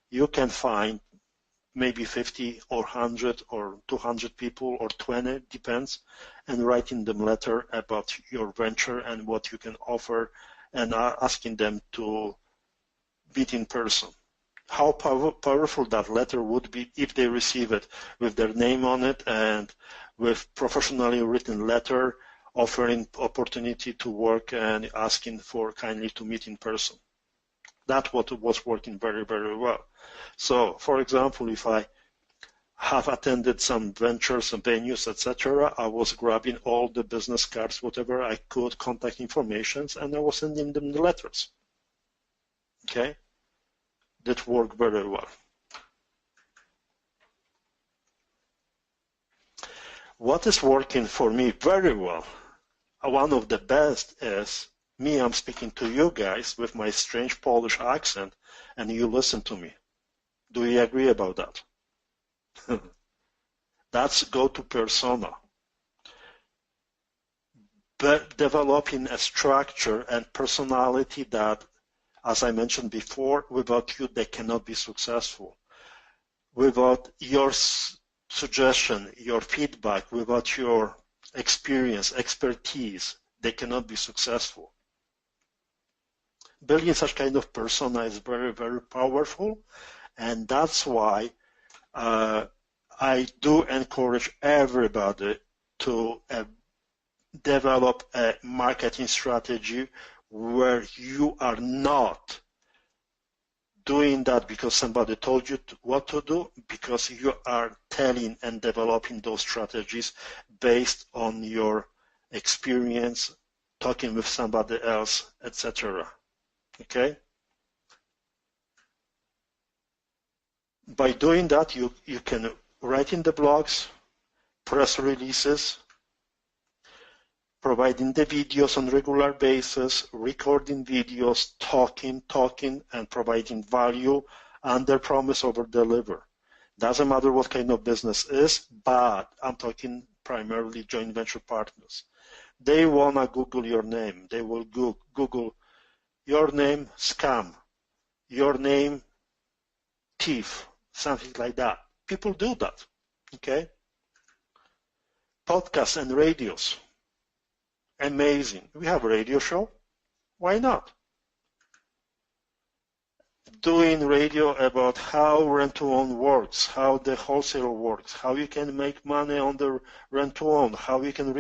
You can find maybe 50 or 100 or 200 people or 20, depends, and writing them letter about your venture and what you can offer, and asking them to meet in person. How powerful that letter would be if they receive it with their name on it and with professionally written letter offering opportunity to work and asking for kindly to meet in person. That's what was working very, very well. So, for example, if I have attended some ventures and venues, etc., I was grabbing all the business cards, whatever I could, contact informations, and I was sending them the letters. Okay? That worked very well. What is working for me very well, one of the best, is me, I'm speaking to you guys with my strange Polish accent, and you listen to me. Do you agree about that? That's go-to persona. But developing a structure and personality that, as I mentioned before, without you, they cannot be successful. Without your suggestion, your feedback, without your experience, expertise, they cannot be successful. Building such kind of persona is very, very powerful, and that's why I do encourage everybody to develop a marketing strategy where you are not doing that because somebody told you what to do, because you are telling and developing those strategies based on your experience talking with somebody else, etc. Okay? By doing that, you can write in the blogs, press releases, providing the videos on a regular basis, recording videos, talking, and providing value under promise over deliver. Doesn't matter what kind of business is, but I'm talking primarily joint venture partners. They want to Google your name. They will Google your name, scam, your name, thief, something like that. People do that, okay? Podcasts and radios. Amazing. We have a radio show. Why not? Doing radio about how rent-to-own works, how the wholesale works, how you can make money on the rent-to-own, how you can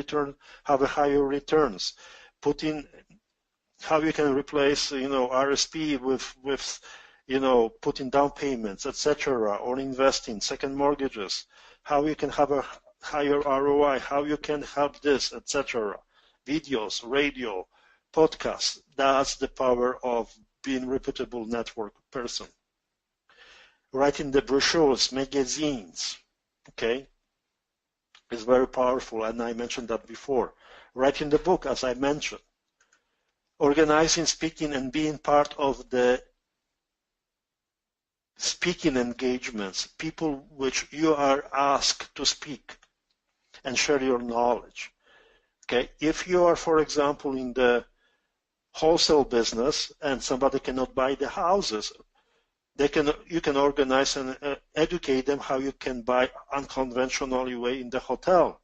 have a higher returns, how you can replace, RSP with putting down payments, etc., or investing, second mortgages, how you can have a higher ROI, how you can help this, etc. Videos, radio, podcasts. That's the power of being a reputable network person. Writing the brochures, magazines, okay, is very powerful, and I mentioned that before. Writing the book, as I mentioned. Organizing, speaking, and being part of the speaking engagements, people which you are asked to speak and share your knowledge. Okay, if you are, for example, in the wholesale business and somebody cannot buy the houses, you can organize and educate them how you can buy unconventionally way in the hotel,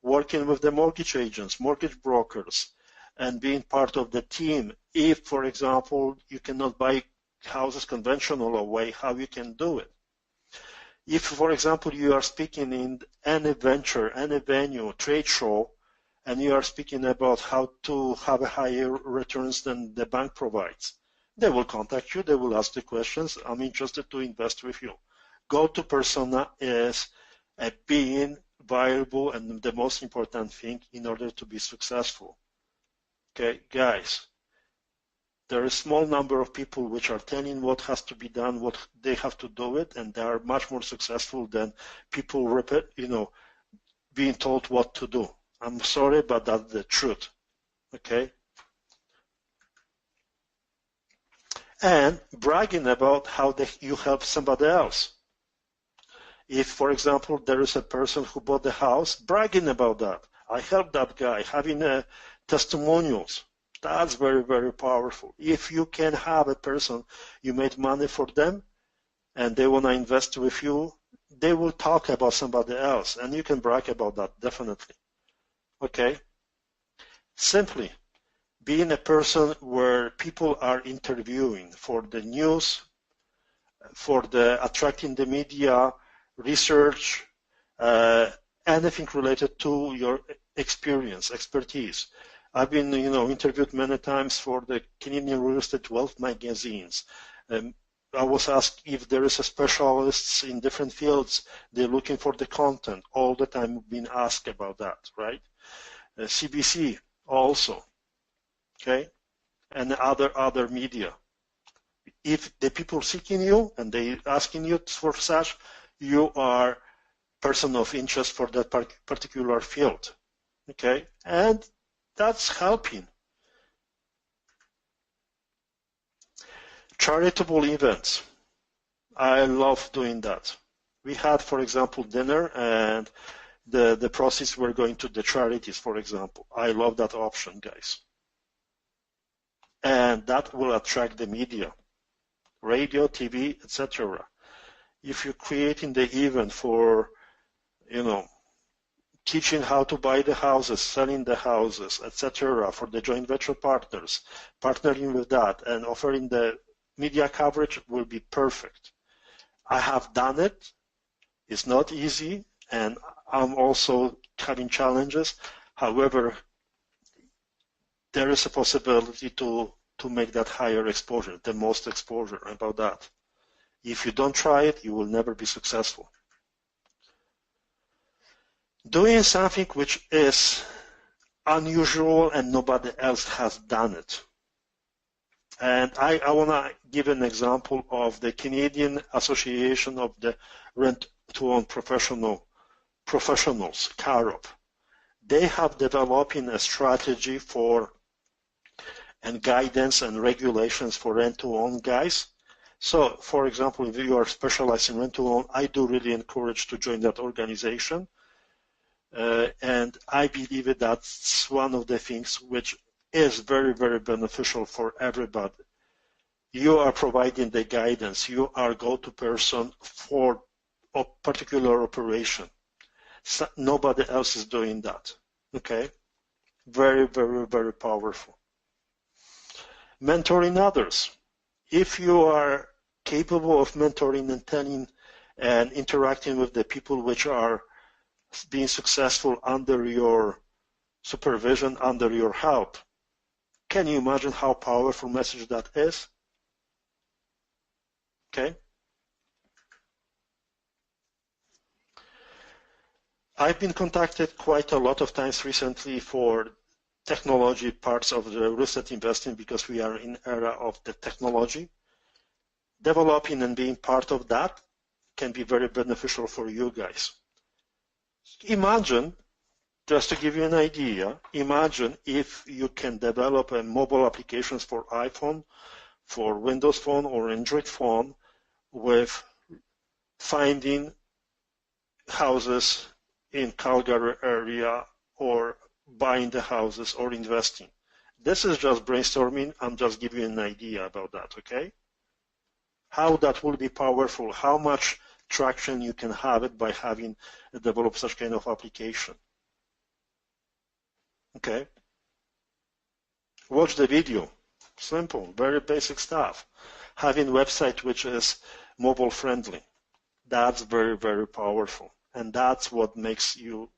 working with the mortgage agents, mortgage brokers, and being part of the team. If, for example, you cannot buy houses conventional way, how you can do it. If, for example, you are speaking in any venture, any venue, trade show, and you are speaking about how to have a higher returns than the bank provides, they will contact you, they will ask the questions. I'm interested to invest with you. Go-to persona is being viable and the most important thing in order to be successful. Okay, guys, there is a small number of people which are telling what has to be done, what they have to do it, and they are much more successful than people being told what to do. I'm sorry, but that's the truth. Okay? And bragging about how you help somebody else. If, for example, there is a person who bought the house, bragging about that. I helped that guy, having testimonials. That's very, very powerful. If you can have a person, you made money for them, and they want to invest with you, they will talk about somebody else, and you can brag about that, definitely. Okay? Simply being a person where people are interviewing for the news, for the attracting the media, research, anything related to your experience, expertise. I've been, interviewed many times for the Canadian Real Estate Wealth magazines. I was asked if there is a specialists in different fields. They're looking for the content all the time. Being asked about that, right? CBC also, okay, and other media. If the people seeking you and they asking you for such, you are person of interest for that particular field, okay, and that's helping. Charitable events. I love doing that. We had, for example, dinner, and the proceeds were going to the charities, for example. I love that option, guys. And that will attract the media, radio, TV, etc. If you're creating the event for, teaching how to buy the houses, selling the houses, etc., for the joint venture partners, partnering with that and offering the media coverage will be perfect. I have done it. It's not easy, and I'm also having challenges. However, there is a possibility to make that higher exposure, the most exposure about that. If you don't try it, you will never be successful. Doing something which is unusual and nobody else has done it. And I want to give an example of the Canadian Association of the Rent-to-Own Professionals, CAROP. They have developing a strategy for and guidance and regulations for rent-to-own guys. So, for example, if you are specialized in rent-to-own, I do really encourage to join that organization. And I believe that's one of the things which is very, very beneficial for everybody. You are providing the guidance. You are go-to person for a particular operation. So nobody else is doing that. Okay? Very, very, very powerful. Mentoring others. If you are capable of mentoring and telling and interacting with the people which are being successful under your supervision, under your help, can you imagine how powerful message that is? Okay. I've been contacted quite a lot of times recently for technology parts of the real estate investing because we are in era of the technology. Developing and being part of that can be very beneficial for you guys. Imagine, just to give you an idea, imagine if you can develop a mobile applications for iPhone, for Windows Phone or Android phone with finding houses in Calgary area or buying the houses or investing. This is just brainstorming. I'm just giving you an idea about that, okay? How that will be powerful, how much traction you can have it by having developed such kind of application. Okay? Watch the video. Simple, very basic stuff. Having a website which is mobile friendly. That's very, very powerful. And that's what makes you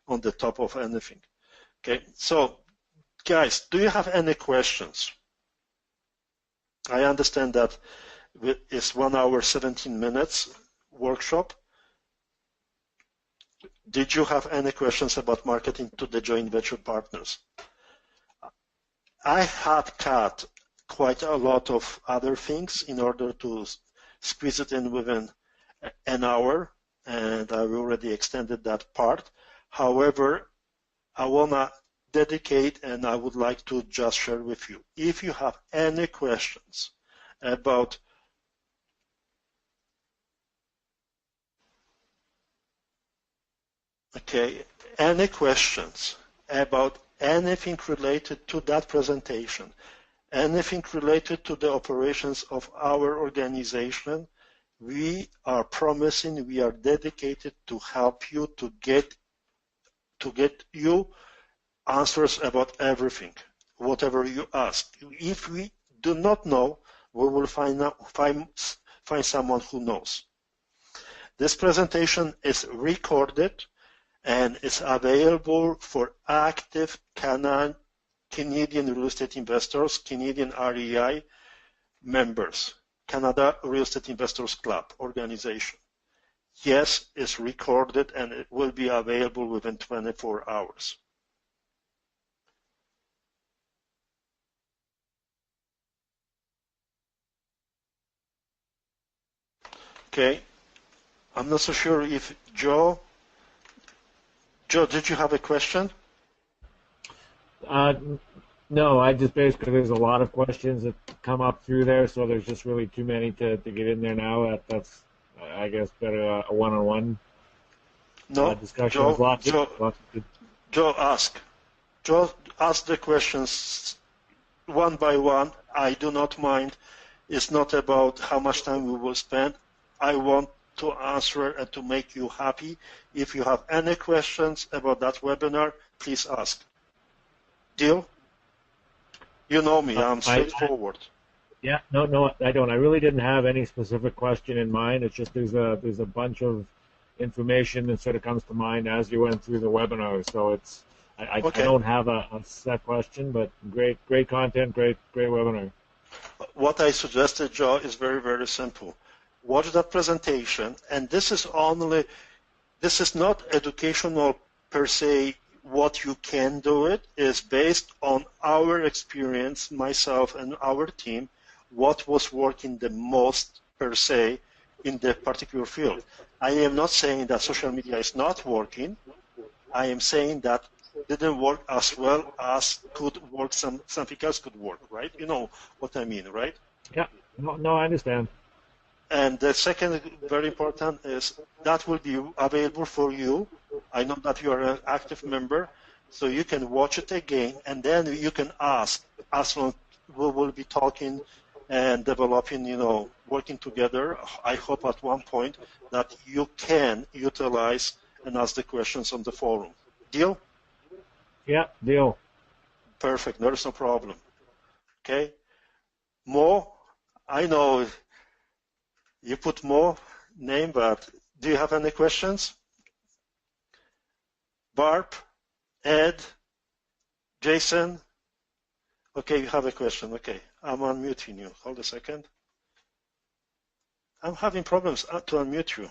on the top of anything. Okay, so guys, do you have any questions? I understand that it's 1 hour, 17 minutes workshop. Did you have any questions about marketing to the joint venture partners? I had cut quite a lot of other things in order to squeeze it in within an hour, and I've already extended that part. However, I want to dedicate, and I would like to just share with you. If you have any questions about any questions about anything related to that presentation, anything related to the operations of our organization, we are promising, we are dedicated to help you to get you answers about everything, whatever you ask. If we do not know, we will find someone who knows. This presentation is recorded and it's available for active Canadian real estate investors, Canadian REI members, Canada Real Estate Investors Club organization. Yes, it's recorded and it will be available within 24 hours. Okay, I'm not so sure if Joe, did you have a question? No, I just basically, there's a lot of questions that come up through there, so there's just really too many to get in there now. That's I guess, better a one-on-one discussion. Joe, ask the questions one by one. I do not mind. It's not about how much time we will spend. I want to answer and to make you happy. If you have any questions about that webinar, please ask. Deal? You know me, I'm straightforward. Yeah, no, I don't. I really didn't have any specific question in mind. It's just there's a bunch of information that sort of comes to mind as you went through the webinar. So it's I don't have a set question, but great content, great webinar. What I suggested, Joe, is very, very simple. Watch that presentation, and this is not educational per se what you can do it is based on our experience, myself and our team, what was working the most per se in the particular field. I am not saying that social media is not working. I am saying that didn't work as well as could work, something else could work, right? You know what I mean, right? Yeah. No, I understand. And the second, very important, is that will be available for you. I know that you are an active member, so you can watch it again, and then you can ask. As long we will be talking and developing, working together. I hope at one point that you can utilize and ask the questions on the forum. Deal? Yeah, deal. Perfect. There's no problem. Okay. Mo, I know you put Mo name, but do you have any questions? Barb, Ed, Jason? Okay, you have a question. Okay, I'm unmuting you. Hold a second. I'm having problems to unmute you.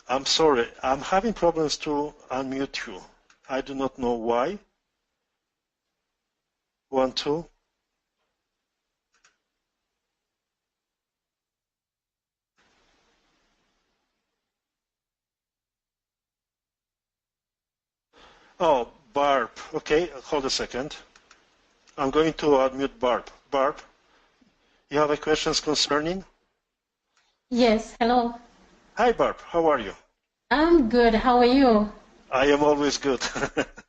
I'm sorry. I'm having problems to unmute you. I do not know why. 1, 2. Oh, Barb. Okay, hold a second. I'm going to unmute Barb. Barb, you have a questions concerning? Yes, hello. Hi, Barb. How are you? I'm good. How are you? I am always good.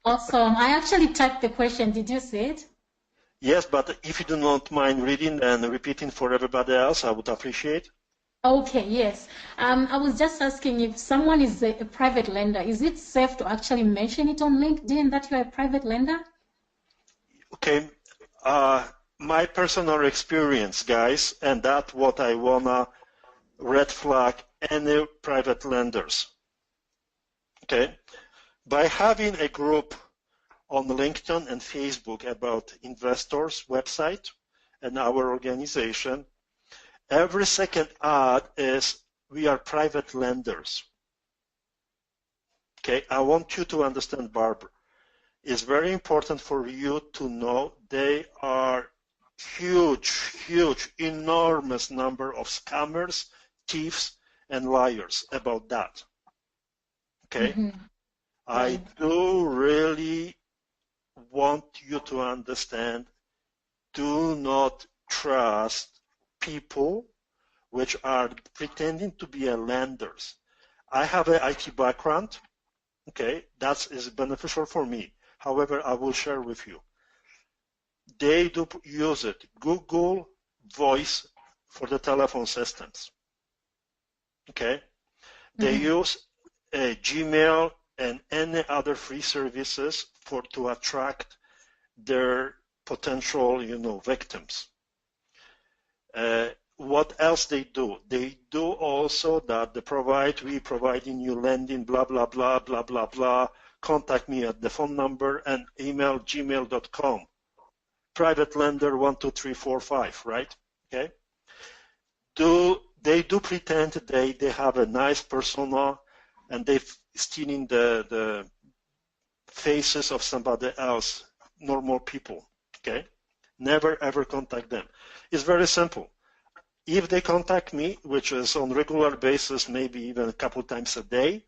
Awesome. I actually typed the question. Did you see it? Yes, but if you do not mind reading and repeating for everybody else, I would appreciate. Okay, yes. I was just asking if someone is a private lender, is it safe to actually mention it on LinkedIn that you're a private lender? Okay. My personal experience, guys, and that's what I wanna red flag any private lenders. Okay. By having a group on LinkedIn and Facebook about investors website and our organization, every second ad is we are private lenders. Okay, I want you to understand, Barbara. It's very important for you to know they are huge, enormous number of scammers, thieves, and liars about that. Okay? Mm-hmm. I do really want you to understand, do not trust people which are pretending to be lenders. I have an IT background. Okay, that is beneficial for me. However, I will share with you. They do use it, Google Voice for the telephone systems. Okay, they use Gmail and any other free services to attract their potential, victims. What else they do? They do also that we providing you lending, blah, blah, blah, blah, blah, blah. Contact me at the phone number and email gmail.com. Private lender 12345, right? Okay. They do pretend they have a nice persona and they've stealing the faces of somebody else, normal people. Okay. Never ever contact them. It's very simple. If they contact me, which is on regular basis, maybe even a couple times a day,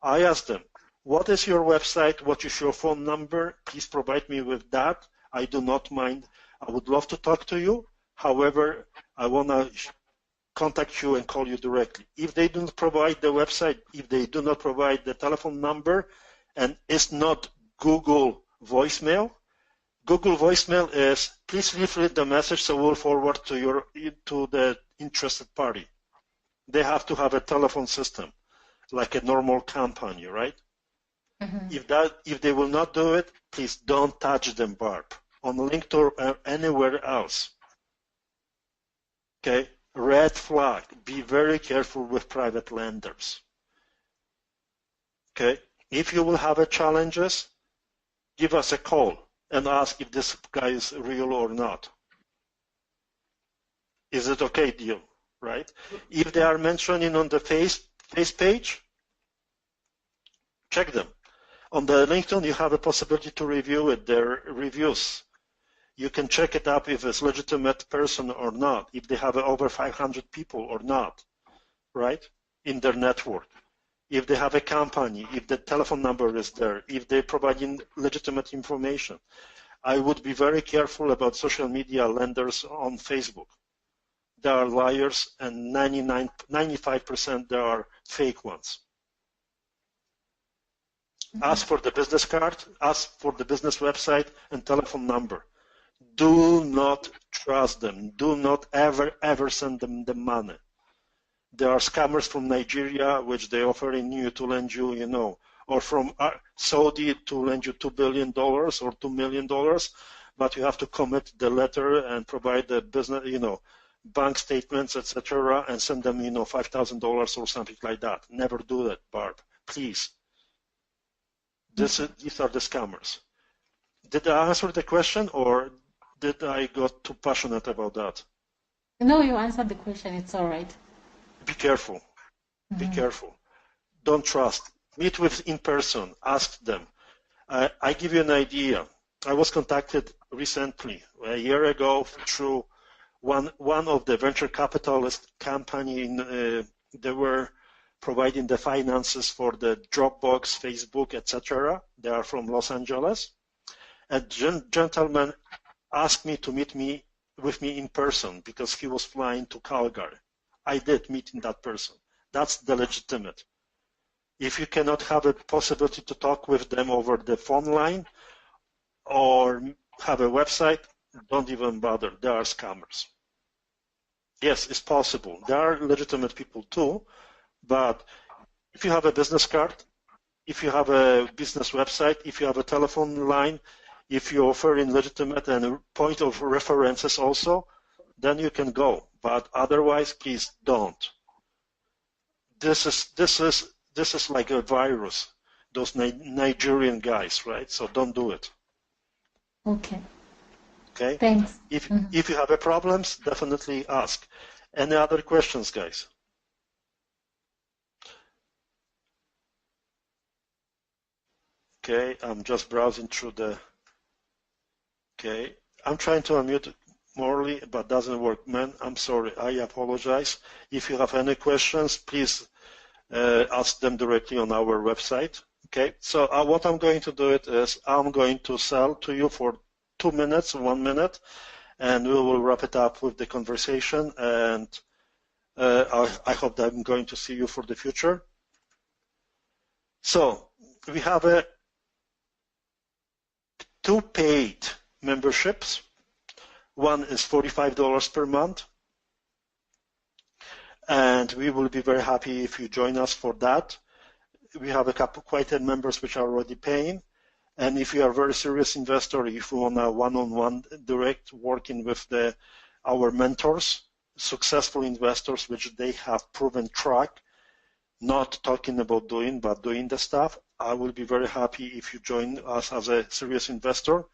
I ask them, what is your website? What is your phone number? Please provide me with that. I do not mind. I would love to talk to you. However, I want to contact you and call you directly. If they don't provide the website, if they do not provide the telephone number, and it's not Google voicemail, Google voicemail is, please leave the message so we'll forward to the interested party. They have to have a telephone system, like a normal company, right? Mm-hmm. If they will not do it, please don't touch them, Barb, on LinkedIn or anywhere else. Okay? Red flag. Be very careful with private lenders. Okay? If you will have challenges, give us a call and ask if this guy is real or not. Is it okay, deal? Right? If they are mentioning on the face page, check them. On the LinkedIn, you have a possibility to review it, their reviews. You can check it up if it's a legitimate person or not, if they have over 500 people or not, right, in their network. If they have a company, if the telephone number is there, if they're providing legitimate information. I would be very careful about social media lenders on Facebook. They are liars, and 95% they are fake ones. Ask for the business card, ask for the business website and telephone number. Do not trust them. Do not ever send them the money. There are scammers from Nigeria, which they offering you to lend you, you know, or from Saudi to lend you $2 billion or $2 million, but you have to commit the letter and provide the business, you know, bank statements, etc., and send them, you know, $5,000 or something like that. Never do that, Barb. Please. These are the scammers. Did I answer the question, or did I got too passionate about that? No, you answered the question. It's all right. Be careful. Be careful. Don't trust. Meet with in person. Ask them. I give you an idea. I was contacted recently, a year ago, through one of the venture capitalist company. They were providing the finances for the Dropbox, Facebook, etc. They are from Los Angeles. A gentleman asked me to meet with me in person because he was flying to Calgary. I did meet that person. That's the legitimate. If you cannot have a possibility to talk with them over the phone line or have a website, don't even bother. They are scammers. Yes, it's possible. There are legitimate people too, but if you have a business card, if you have a business website, if you have a telephone line, if you offer in legitimate and a point of references also, then you can go. But otherwise, please don't. This is like a virus. Those Nigerian guys, right? So don't do it. Okay. Okay. Thanks. If you have a problems, definitely ask. Any other questions, guys? Okay, I'm just browsing through the. Okay, I'm trying to unmute Morley, but doesn't work. Man, I'm sorry. I apologize. If you have any questions, please ask them directly on our website. Okay, so what I'm going to do it is I'm going to sell to you for 2 minutes, 1 minute, and we will wrap it up with the conversation. And I hope that I'm going to see you for the future. So we have 2 paid memberships. One is $45 per month, and we will be very happy if you join us for that. We have a couple quite a members which are already paying, and if you are a very serious investor, if you want a one-on-one direct working with our mentors, successful investors, which they have proven track, not talking about doing, but doing the stuff, I will be very happy if you join us as a serious investor.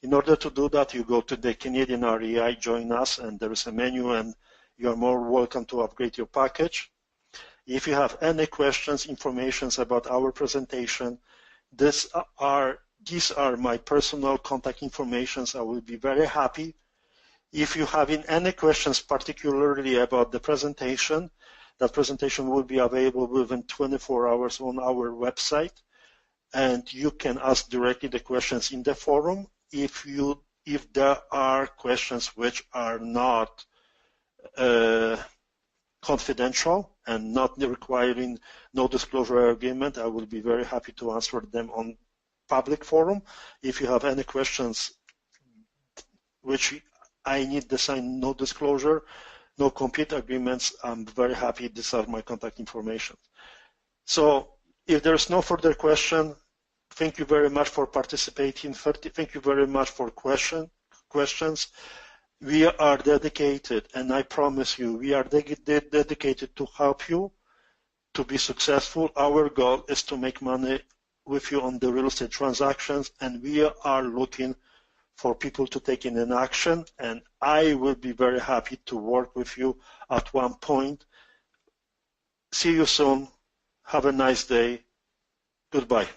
In order to do that, you go to the Canadian REI, join us, and there is a menu, and you are more welcome to upgrade your package. If you have any questions, informations about our presentation, these are my personal contact informations. I will be very happy. If you have any questions, particularly about the presentation, that presentation will be available within 24 hours on our website, and you can ask directly the questions in the forum. If there are questions which are not confidential and not requiring no disclosure agreement, I will be very happy to answer them on public forum. If you have any questions which I need to sign no disclosure, no compete agreements, I'm very happy. These are my contact information. So if there's no further question, thank you very much for participating. Thank you very much for questions. We are dedicated, and I promise you, we are dedicated to help you to be successful. Our goal is to make money with you on the real estate transactions, and we are looking for people to take in an action, and I will be very happy to work with you at one point. See you soon. Have a nice day. Goodbye.